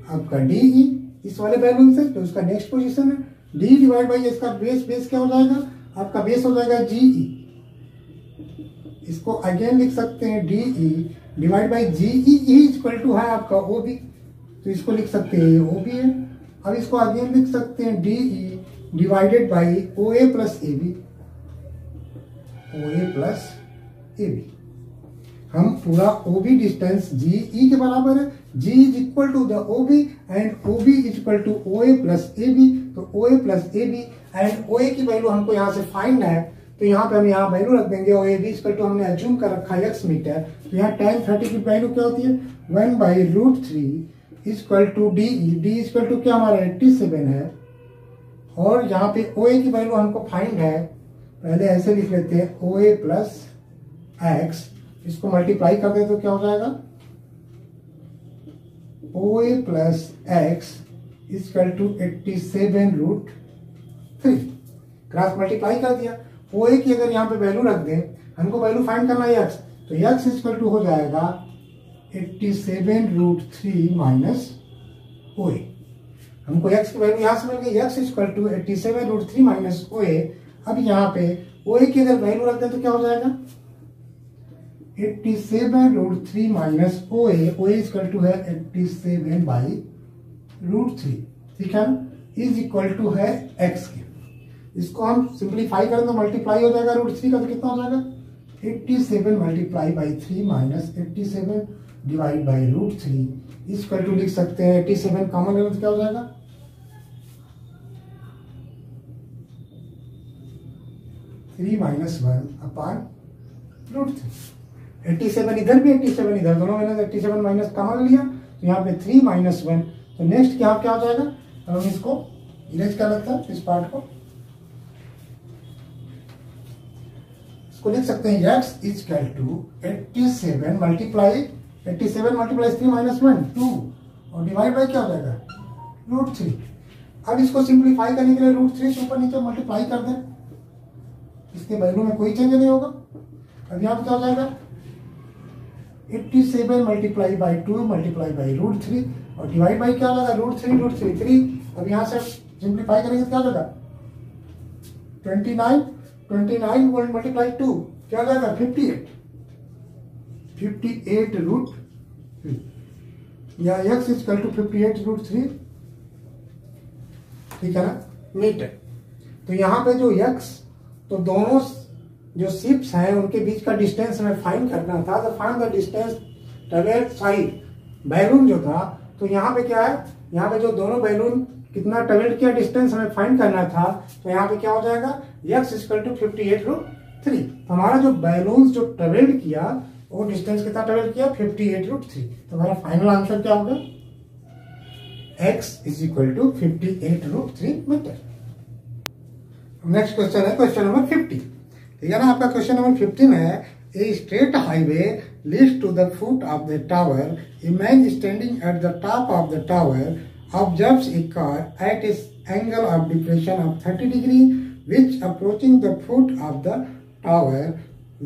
आपका डी ई इस वाले वैल्यू से, तो उसका नेक्स्ट पोजीशन है डी डिवाइड बाई इसका बेस क्या हो जाएगा, आपका बेस हो जाएगा जी ई। इसको अगेन लिख सकते हैं D E divide by G E equal to है आपका ओ बी, तो इसको लिख सकते हैं ओ बी है। अब इसको अगेन लिख सकते हैं D E divided by O A plus A B, O A plus A B. हम पूरा ओ बी डिस्टेंस जी ई के बराबर है, G is equal to the O B and O B is equal to O A plus A B. तो O A plus A B and O A की value हमको यहाँ से फाइंड है, तो यहाँ पे हम यहाँ वैल्यू रख देंगे ओ ए बी इक्वल टू हमने अज्यूम कर रखा है एक्स मीटर। तो यहाँ tan 30 की वैल्यू क्या होती है 1 by √3 equal to D E, D equal to क्या हमारा 87 है, और यहाँ पे ओ ए की वैल्यू हमको फाइंड है, पहले ऐसे लिख लेते हैं ओ ए प्लस एक्स, इसको मल्टीप्लाई कर दे तो क्या हो जाएगा O A plus x equal to 87√3, cross multiply कर दिया। ओ ए की अगर यहाँ पे वैल्यू रख दें, हमको वैल्यू फाइंड करना है एक्स, तो एक्स इक्वल टू हो जाएगा 87√3 माइनस ओ ए। हमको एक्स की वैल्यू यहाँ से मिल गई, x equal to 87√3 minus O ए। अब यहाँ पे ओ ए की अगर वैल्यू रख दें तो क्या हो जाएगा 87√3 minus O A, O A equal to है 87 बाई √3, ठीक है, इज इक्वल टू है एक्स के। इसको हम सिंप्लीफाई करें तो मल्टीप्लाई हो जाएगा √3 का, तो कितना हो जाएगा 87 multiply by 3 minus 87 divide by √3 equal to लिख सकते हैं 87 कॉमन लेंगे तो क्या हो जाएगा 3 माइनस 1 अपान √3। 87 इधर भी 87 इधर, दोनों मैंने 87 माइनस कॉमन लिया, तो यहाँ पे 3 माइनस 1, तो नेक्स्ट क्या क्या हो जाएगा, तो हम इसको इरेज कर लेते हैं इस पार्ट को। इसको लिख सकते हैं x equal to 87 multiply 3 minus 1 2 और डिवाइड बाई क्या हो जाएगा √3। अब इसको सिंप्लीफाई करने के लिए √3 से ऊपर नीचे मल्टीप्लाई कर दें, इसके वैल्यू में कोई चेंज नहीं होगा। अब यहाँ पे क्या हो जाएगा 87 मल्टीप्लाई बाई 2 मल्टीप्लाई बाई √3 और डिवाइड बाई क्या हो जाएगा √3 3। अब यहाँ से सिंप्लीफाई करेंगे तो क्या हो जाएगा 29 मल्टीप्लाई 2 क्या हो जाएगा 58√3 या x इक्वल टू 58√3, ठीक है ना मीटर। तो यहाँ पे जो x, तो दोनों जो शिप्स हैं उनके बीच का डिस्टेंस हमें फाइंड करना था, तो find the distance travelled side balloon जो था, तो यहाँ पे क्या है, यहाँ पे जो दोनों बैलून कितना ट्रेवल्ड किया डिस्टेंस हमें फाइंड करना था, तो यहाँ पे क्या हो जाएगा x इक्वल टू 58√3। तो हमारा जो बैलून जो ट्रेवल्ड किया वो डिस्टेंस कितना ट्रेवल किया 58√3। तो हमारा फाइनल आंसर क्या होगा x is equal to 58√3 metre. Next question है क्वेश्चन नंबर 50, ठीक है ना। आपका क्वेश्चन नंबर 15 है, a straight highway leads to the foot of the tower, a man standing at the top of the tower observes a car at an angle of depression of 30 degree which approaching the foot of the tower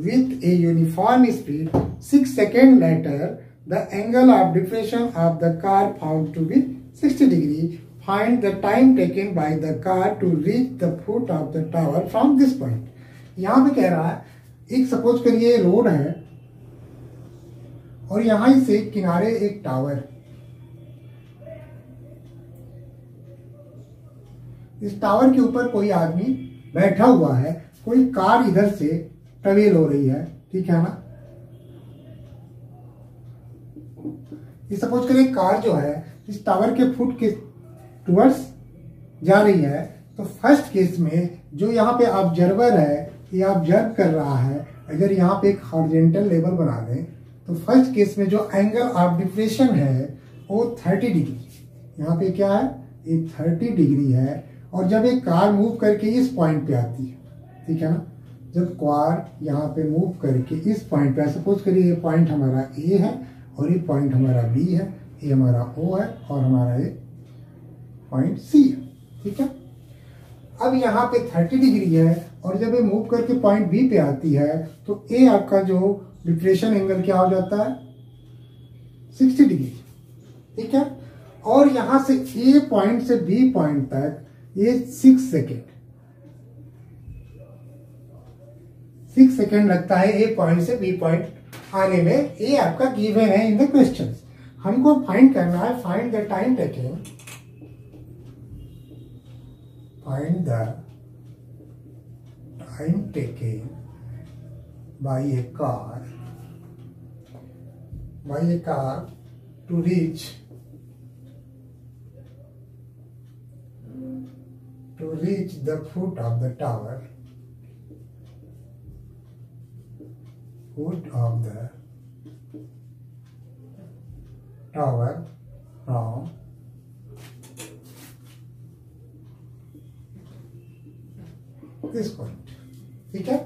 with a uniform speed. 6 seconds later, the angle of depression of the car found to be 60 degree. Find the time taken by the car to reach the foot of the tower from this point. यहाँ पे कह रहा है, एक suppose करिए road है और यहाँ से किनारे एक टावर, इस टावर के ऊपर कोई आदमी बैठा हुआ है कोई कार इधर से ट्रेवल हो रही है, ठीक है ना। ये सपोज करें कार जो है इस टावर के फुट के टुवर्ड्स जा रही है, तो फर्स्ट केस में जो यहाँ पे ऑब्जर्वर है ये ऑब्जर्व कर रहा है, अगर यहाँ पे एक हॉरिजॉन्टल लेवल बना दें तो फर्स्ट केस में जो एंगल ऑफ डिप्रेशन है वो 30 डिग्री, यहाँ पे क्या है ये 30 डिग्री है। और जब एक कार मूव करके इस पॉइंट पे आती है, ठीक है ना, जब कार यहाँ पे मूव करके इस पॉइंट पे, सपोज करिए ये पॉइंट हमारा ए है और ये पॉइंट हमारा बी है, ये हमारा ओ है और हमारा ये पॉइंट सी है, ठीक है। अब यहाँ पे 30 डिग्री है और जब ये मूव करके पॉइंट बी पे आती है तो ए आपका जो डिप्रेशन एंगल क्या हो जाता है 60 डिग्री, ठीक है। और यहां से ए पॉइंट से बी पॉइंट तक ये 6 सेकेंड लगता है ए पॉइंट से बी पॉइंट आने में। ये आपका गिवन है इन द क्वेश्चन। हमको फाइंड करना है, find the time taking, find the time taking by a car to reach the foot of the tower, from this point, ठीक है।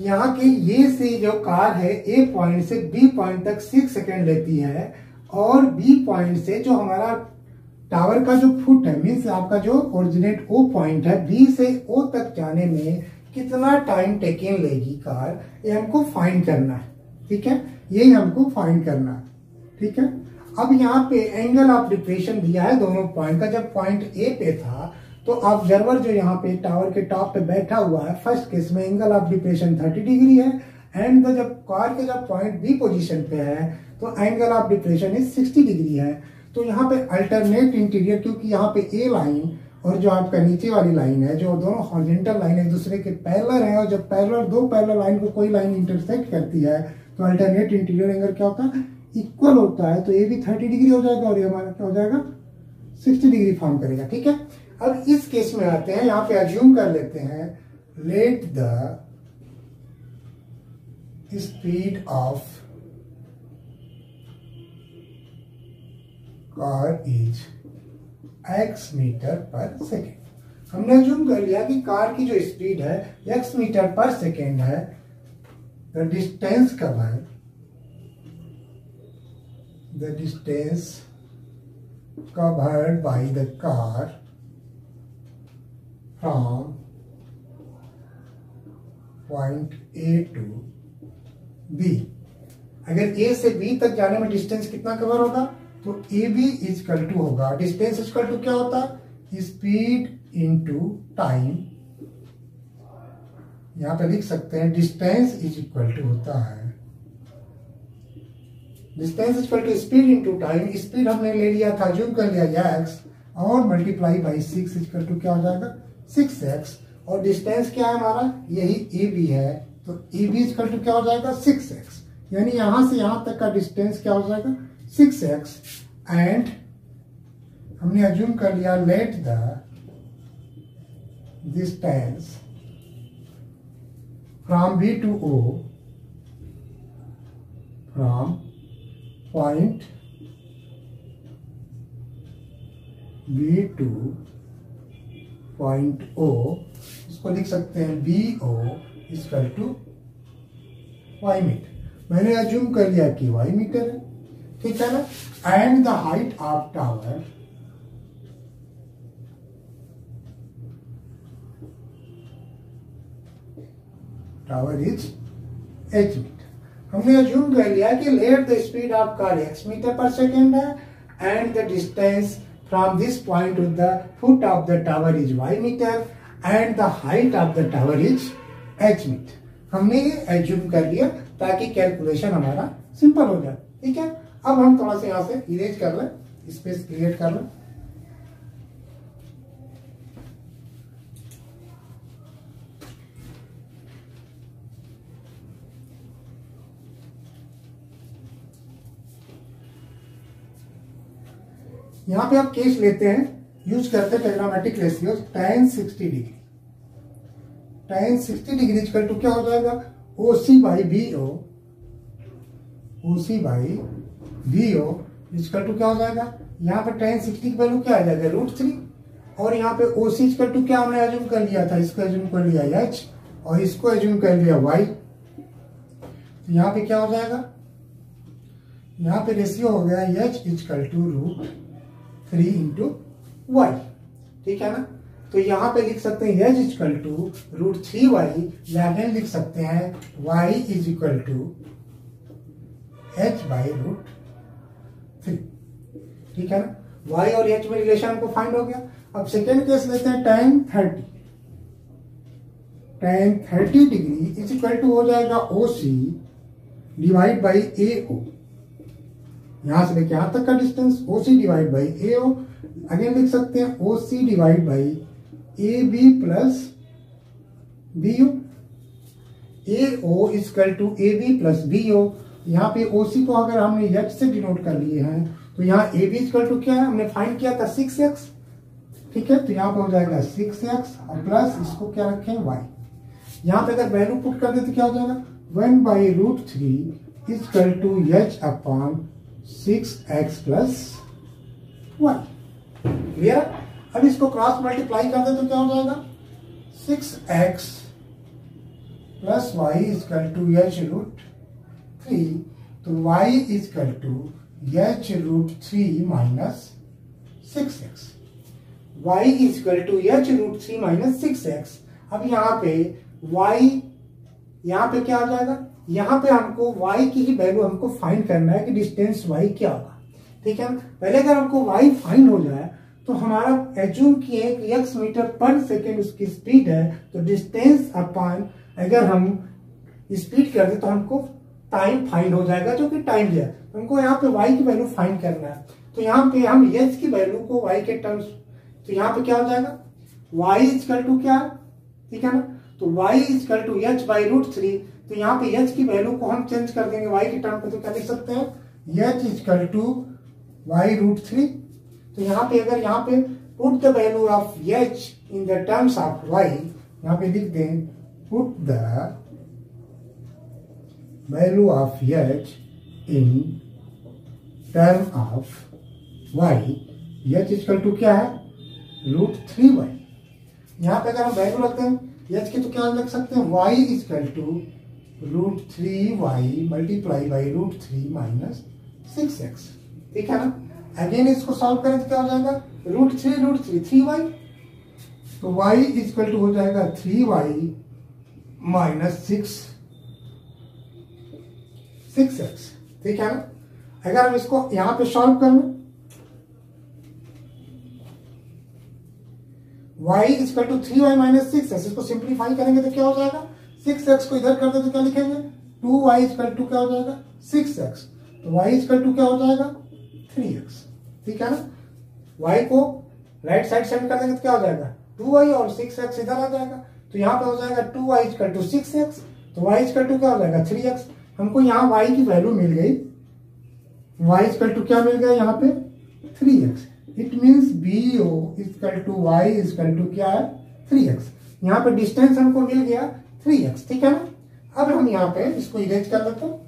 यहाँ के ये से जो कार है ए पॉइंट से बी पॉइंट तक 6 सेकेंड लेती है और बी पॉइंट से जो हमारा टावर का जो फुट है, मीन्स आपका जो ओरिजिनेट ओ पॉइंट है, बी से ओ तक जाने में कितना टाइम टेकिंग लेगी कार, ये हमको फाइंड करना है, ठीक है। यही हमको फाइंड करना है, ठीक है। अब यहाँ पे एंगल ऑफ डिप्रेशन दिया है दोनों पॉइंट का। जब पॉइंट ए पे था तो ऑब्जर्वर जो यहाँ पे टावर के टॉप पे बैठा हुआ है, फर्स्ट केस में एंगल ऑफ डिप्रेशन 30 डिग्री है, एंड जब कार के जब पॉइंट बी पोजीशन पे है तो angle of depression is 60 degree है। तो यहाँ पे अल्टरनेट इंटीरियर, क्योंकि यहाँ पे ए लाइन और जो आपका नीचे वाली लाइन है, जो दोनों हॉरिजॉन्टल लाइन एक दूसरे के पैरेलल है, और जब दो पैरेलल लाइन को कोई लाइन इंटरसेक्ट करती है तो अल्टरनेट इंटीरियर एंगल क्या होता है, इक्वल होता है। तो ये भी 30 डिग्री हो जाएगा और ये हमारा क्या हो जाएगा 60 डिग्री फॉर्म करेगा, ठीक है। अब इस केस में आते हैं, यहां पे अज्यूम कर लेते हैं, let the speed of car is x metre per second. हमने अज्यूम कर लिया कि कार की जो स्पीड है x मीटर पर सेकेंड है। The distance covered, the distance covered by the car from point A to B। अगर A से B तक जाने में डिस्टेंस कितना कवर होगा, तो AB इजकल टू होगा, डिस्टेंस इजकल टू क्या होता है, स्पीड इनटू टाइम। यहां पे लिख सकते हैं डिस्टेंस इज इक्वल टू होता है, distance equal to speed into time. Speed हमने ले लिया था, जूम कर लिया x और मल्टीप्लाई बाई 6 इक्वल टू क्या हो जाएगा 6x। और डिस्टेंस क्या है हमारा, यही AB है, तो AB इक्वल टू क्या हो जाएगा 6x। यानी यहां से यहां तक का डिस्टेंस क्या हो जाएगा 6x। एंड हमने अज्यूम कर लिया let the distance from B to O, फ्रॉम point B to point O, इसको लिख सकते हैं BO equal to y metre. मैंने अज्यूम कर लिया कि y मीटर है, ठीक है ना। And the height of tower is h metre. हमने अज्यूम कर लिया कि let the speed of car x metre per second है and the distance from this point to the foot of the tower is y metre and the height of the tower is h metre. हमने ये assume कर लिया ताकि calculation हमारा simple हो जाए, ठीक है। अब हम थोड़ा सा यहां से इरेज कर लें, स्पेस क्रिएट कर लें। यहाँ पे आप केस लेते हैं, यूज करते हैं trigonometric ratio tan 60 degree. tan 60 degree equal to क्या हो जाएगा, OC by BO, OC by BO equal to क्या हो जाएगा, यहाँ पे tan 60 की वैल्यू क्या आ जाएगा, √3, और यहाँ पे OC इक्वल टू क्या हमने एज्यूम कर लिया था, इसको एज्यूम कर लिया H और इसको एज्यूम कर लिया Y। तो यहाँ पे क्या हो जाएगा, यहाँ पे रेशियो हो गया H equal to √3 into Y, ठीक है ना। तो यहाँ पे लिख सकते हैं H इक्वल टू √3Y, या अगेन लिख सकते हैं Y is equal to H by √3, ठीक है ना। Y और H में रिलेशन हमको फाइंड हो गया। अब सेकेंड केस लेते हैं tan 30। tan 30 degree is equal to हो जाएगा OC डिवाइड बाई AO, यहां से लेके यहां तक का distance OC divide by AO। Again लिख सकते हैं OC divide by AB plus BO, AO equal to AB plus BO। यहाँ पे OC को अगर हमने H से डिनोट कर लिए हैं तो यहाँ AB इक्वल टू क्या है, हमने फाइंड किया था 6x, ठीक है। तो यहाँ पे हो जाएगा 6x और प्लस इसको क्या रखें y। यहाँ पे अगर वैल्यू पुट कर दे तो क्या हो जाएगा 1 by √3 equal to H upon 6x plus y। Clear. अब इसको क्रॉस मल्टीप्लाई कर दे तो क्या हो जाएगा 6x plus y equal to H √3, तो y equal to H √3 minus 6x, y equal to H √3 minus 6x। अब यहाँ पे y, यहाँ पे क्या आ जाएगा, यहाँ पे हमको y की ही वैल्यू हमको फाइंड करना है कि डिस्टेंस y क्या होगा, ठीक है। पहले अगर हमको y फाइंड हो जाए तो हमारा एज्यूम किए कि x मीटर पर सेकेंड उसकी स्पीड है, तो डिस्टेंस अपॉन अगर हम स्पीड कर दे तो हमको टाइम फाइंड हो जाएगा, जो कि टाइम दिया। हमको यहाँ पे y की वैल्यू फाइंड करना है, तो यहाँ पे हम h की वैल्यू को y के टर्म्स, तो यहाँ पे क्या हो जाएगा y इक्वल टू क्या, ठीक है ना। तो y equal to H by √3, तो यहाँ पे h की वैल्यू को हम चेंज कर देंगे y के टर्म पे, तो क्या लिख सकते हैं H इक्वल टू y √3। तो यहाँ पे अगर यहाँ पे put the value of H in the terms of y, यहाँ पे लिख दें put the value of H in term of y, H equal to क्या है √3y। यहाँ पे अगर हम वैल्यू रखते हैं H की तो क्या लिख सकते हैं y equal to √3y multiply by √3 minus 6x, ठीक है ना। अगेन इसको सॉल्व करें तो क्या हो जाएगा √3 3y, तो y इक्वल टू हो जाएगा 3y माइनस 6x, ठीक है ना। अगर हम इसको यहां पे सॉल्व कर लें y equal to 3y minus 6x, इसको सिंप्लीफाई करेंगे तो क्या हो जाएगा 6x को इधर कर दे तो क्या लिखेंगे 2y इक्वल टू क्या हो जाएगा 6x, तो y इक्वल टू क्या हो जाएगा 3x, ठीक है ना। y को राइट साइड सेंड कर देंगे तो क्या हो जाएगा 2y और 6x इधर आ जाएगा, तो यहाँ पे हो जाएगा 2y इक्वल टू 6x, तो y इक्वल टू क्या हो जाएगा 3x। हमको यहाँ y की वैल्यू मिल गई, y इक्वल टू क्या मिल गया यहाँ पे 3x। It means BO equal to y equal to क्या है 3x। यहाँ पे डिस्टेंस हमको मिल गया 3x, ठीक है ना। अब हम यहाँ पे इसको इरेज कर लेते हैं।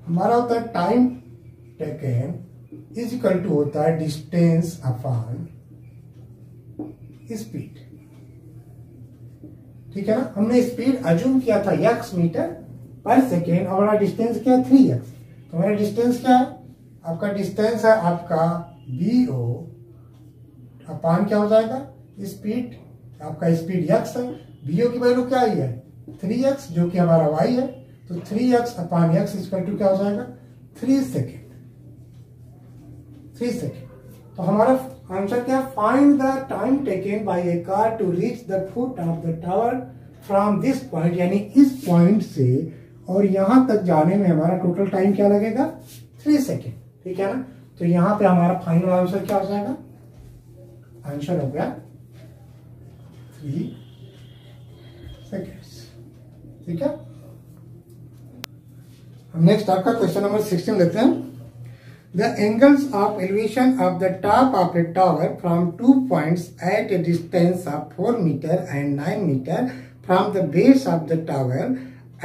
हमारा होता है time taken is equal to होता है डिस्टेंस अपॉन स्पीड, ठीक है ना। हमने स्पीड अज्यूम किया था x मीटर पर सेकेंड और हमारा डिस्टेंस क्या है 3x, तो हमारा डिस्टेंस क्या है, आपका डिस्टेंस है आपका BO अपॉन क्या हो जाएगा स्पीड, आपका स्पीड x है, BO की वैल्यू क्या आई है 3x जो कि हमारा y है, तो 3x upon x equal to क्या हो जाएगा 3 सेकेंड। तो हमारा आंसर क्या है, find the time taken by a car to reach the foot of the tower from this point, यानी इस पॉइंट से और यहां तक जाने में हमारा टोटल टाइम क्या लगेगा 3 सेकेंड, ठीक है ना। तो यहां पे हमारा फाइनल आंसर क्या हो जाएगा, आंसर हो गया 3 सेकेंड्स। ठीक है। नेक्स्ट आपका क्वेश्चन नंबर 16 लेते हैं। The angles of elevation of the top of a tower from 2 points at a distance of 4 meter and 9 meter from the base of the tower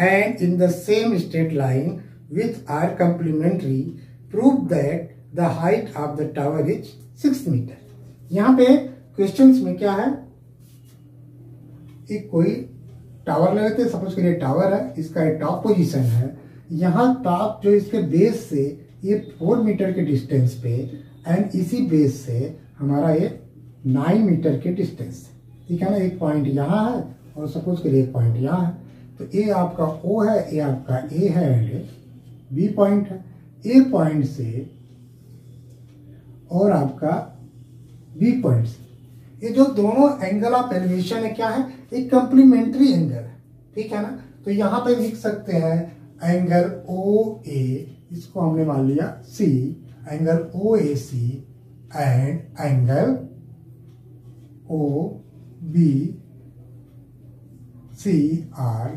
and in the same straight line which are complementary prove that the height of the tower is 6 meter। यहाँ पे questions में क्या है, एक कोई tower ले लेते हैं, सपोज करिए टावर है, इसका टॉप पोजीशन है, यहाँ टॉप जो इसके बेस से ये 4 मीटर के डिस्टेंस पे एंड इसी बेस से हमारा ये 9 मीटर के डिस्टेंस, ठीक है ना। एक पॉइंट यहाँ है और सपोज करिए एक पॉइंट यहाँ है, तो ये आपका O है, ये आपका A है एंड B पॉइंट है। A पॉइंट से और आपका B पॉइंट से ये जो दोनों एंगल ऑफ एलिवेशन है क्या है, एक कंप्लीमेंट्री एंगल है, ठीक है ना। तो यहाँ पे लिख सकते हैं एंगल OA, इसको हमने मान लिया C, angle OAC and angle OBC are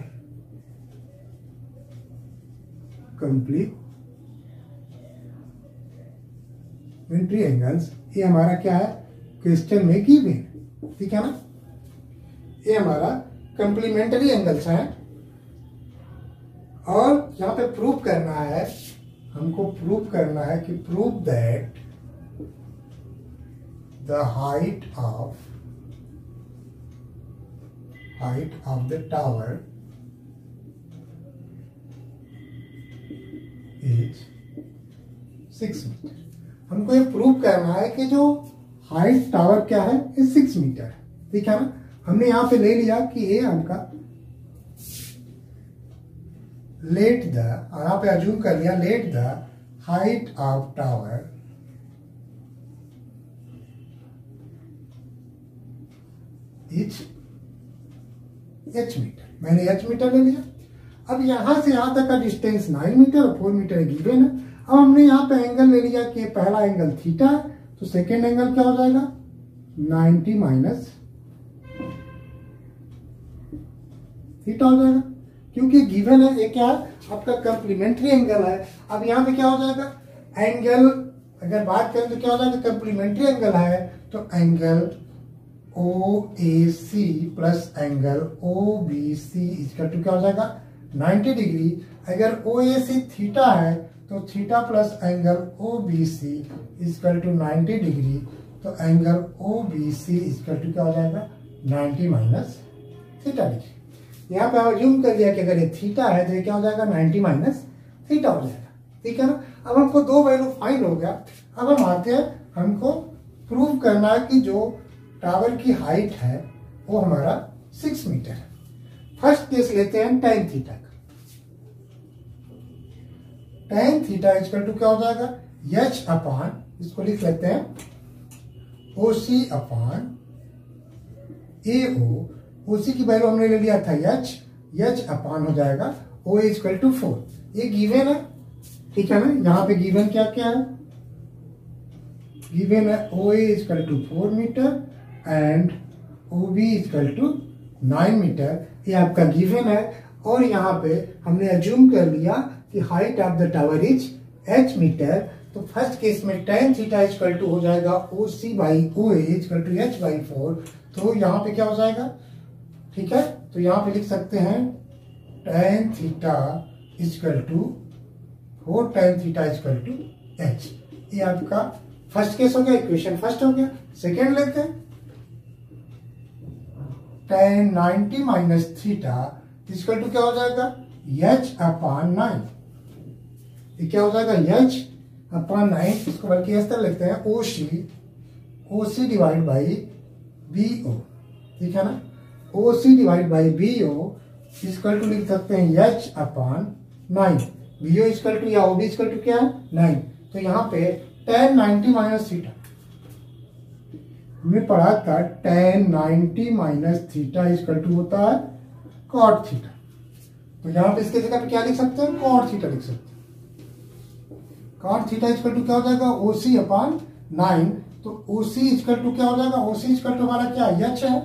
complementary angles. ये हमारा क्या है, क्वेश्चन में गिवन, ठीक है ना। ये हमारा कंप्लीमेंट्री एंगल्स हैं और यहाँ पे प्रूव करना है, हमको प्रूव करना है कि prove that the height of the tower is 6 metre. हमको ये प्रूव करना है कि जो हाइट टावर क्या है, ये 6 मीटर है, ठीक है ना। हमने यहां पे ले लिया कि ये हमका लेट द, यहां पे अज्यूम कर लिया let the height of tower is h metre. मैंने h मीटर ले लिया। अब यहां से यहां तक का डिस्टेंस 9 मीटर और 4 मीटर गिवन है। अब हमने यहाँ पे एंगल ले लिया कि पहला एंगल थीटा है, तो सेकेंड एंगल क्या हो जाएगा 90 माइनस थीटा हो जाएगा, क्योंकि गिवन है ये क्या है आपका कंप्लीमेंट्री एंगल है। अब यहाँ पे क्या हो जाएगा एंगल, अगर बात करें तो क्या हो जाएगा, कंप्लीमेंट्री एंगल है तो angle OAC plus angle OBC इसका टू क्या हो जाएगा 90 डिग्री। अगर OAC थीटा है तो theta plus angle OBC equal to 90 degree, तो एंगल OBC इक्वल टू क्या हो जाएगा 90 माइनस थीटा डिग्री। यहाँ पे अज्यूम कर लिया कि अगर ये थीटा है तो ये क्या हो जाएगा 90 माइनस थीटा हो जाएगा, ठीक है ना। अब हमको दो वैल्यू फाइंड हो गया। अब हम आते हैं, हमको प्रूव करना है कि जो टावर की हाइट है वो हमारा 6 मीटर है। फर्स्ट केस लेते हैं tan थीटा का। tan थीटा इक्वल टू क्या हो जाएगा h अपान, इसको लिख लेते हैं OC अपान AO। OC की वैल्यू हमने ले लिया था h अपान हो जाएगा OA इक्वल टू 4। ये गिवन है, ठीक है ना। यहाँ पे गिवन क्या क्या है, गिवन है OA equal to 4 metre and OB equal to 9 metre, ये आपका गिवन है। और यहाँ पे हमने अज्यूम कर लिया कि height of the tower is h metre. तो फर्स्ट केस में tan थीटा इक्वल टू हो जाएगा OC by OA equal to h by 4। तो यहाँ पे क्या हो जाएगा, ठीक है। तो यहाँ पे लिख सकते हैं tan theta equal to 4 tan theta equal to h। ये आपका फर्स्ट केस हो गया, इक्वेशन फर्स्ट हो गया। सेकेंड लेते हैं tan 90 minus theta equal to क्या हो जाएगा h अपान 9। ये क्या हो जाएगा h अपान 9, इसको बल्कि इस तरह लिखते हैं OC डिवाइड बाई BO, ठीक है ना। OC divide by BO equal to लिख सकते हैं h अपान 9। BO इक्वल टू या OB इक्वल टू क्या है 9। तो यहाँ पे tan 90 माइनस थीटा हमने पढ़ा था, tan 90 minus theta equal to होता है cot थीटा। तो यहाँ पे इसके जगह पे क्या लिख सकते हैं cot थीटा लिख सकते हैं। cot थीटा इक्वल टू क्या हो जाएगा OC अपान 9। तो OC इक्वल टू क्या हो जाएगा, OC इक्वल टू हमारा क्या h है,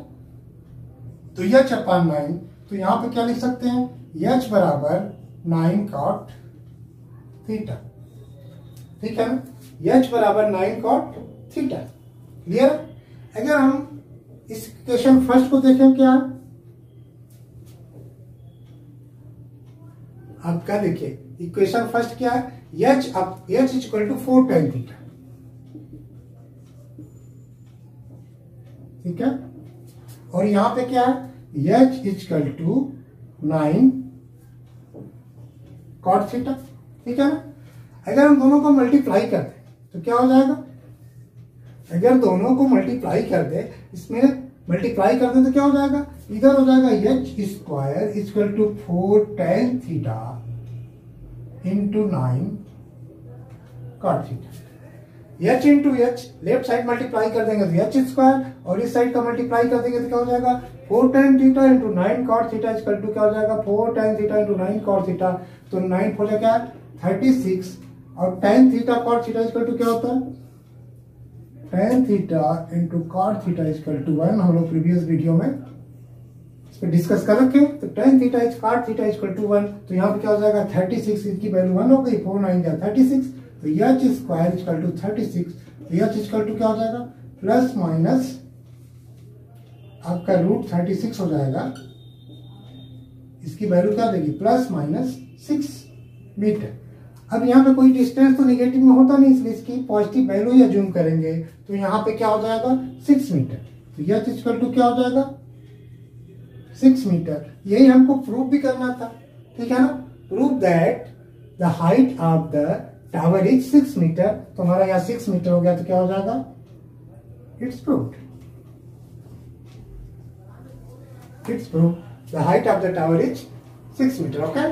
तो h अपान 9। तो यहाँ पे क्या लिख सकते हैं एच बराबर 9 cot थीटा। ठीक है ना, एच बराबर 9 cot थीटा। क्लियर? अगर हम इस इक्वेशन फर्स्ट को देखें, क्या आपका देखिए इक्वेशन फर्स्ट क्या है, H equal to 4 tan theta. ठीक है, और यहां पे क्या है, H equal to 9 cot theta. ठीक है ना, अगर हम दोनों को मल्टीप्लाई कर दें तो क्या हो जाएगा, अगर दोनों को मल्टीप्लाई कर दे, इसमें मल्टीप्लाई कर दे तो क्या हो जाएगा, इधर हो जाएगा H square equal to 4 tan theta into 9 cot theta. H into H left side multiply कर देंगे तो एच स्क्वायर, और इस साइड का मल्टीप्लाई कर देंगे तो क्या हो जाएगा 4 tan theta into 9 cot theta equal to क्या हो जाएगा 4 tan theta into 9 cot theta. तो 9 हो जाएगा 36, और tan theta cot theta equal to क्या होता है, tan theta into cot theta equal to 1। हम लोग प्रीवियस वीडियो में इस पर डिस्कस कर रखे। तो tan theta cot theta equal to 1, तो यहाँ पे क्या हो जाएगा 36, इसकी वैल्यू 1 हो गई, 4 9 36, तो एच स्क्वायर इक्वल टू 36, तो एच इक्वल टू क्या हो जाएगा प्लस माइनस आपका रूट 36 हो जाएगा, इसकी वैल्यू क्या देगी प्लस माइनस 6 मीटर। अब यहाँ पे कोई डिस्टेंस तो नेगेटिव में होता नहीं, इसलिए इसकी पॉजिटिव वैल्यू या जूम करेंगे तो यहाँ पे क्या हो जाएगा 6 मीटर। तो एच इक्वल टू क्या हो जाएगा 6 मीटर। यही हमको प्रूव भी करना था। ठीक है ना, prove that the height of the tower is 6 metre. तो हमारा यहाँ 6 मीटर हो गया, तो क्या हो जाएगा, it's proved. It's proved the height of the tower is 6 meters. Okay.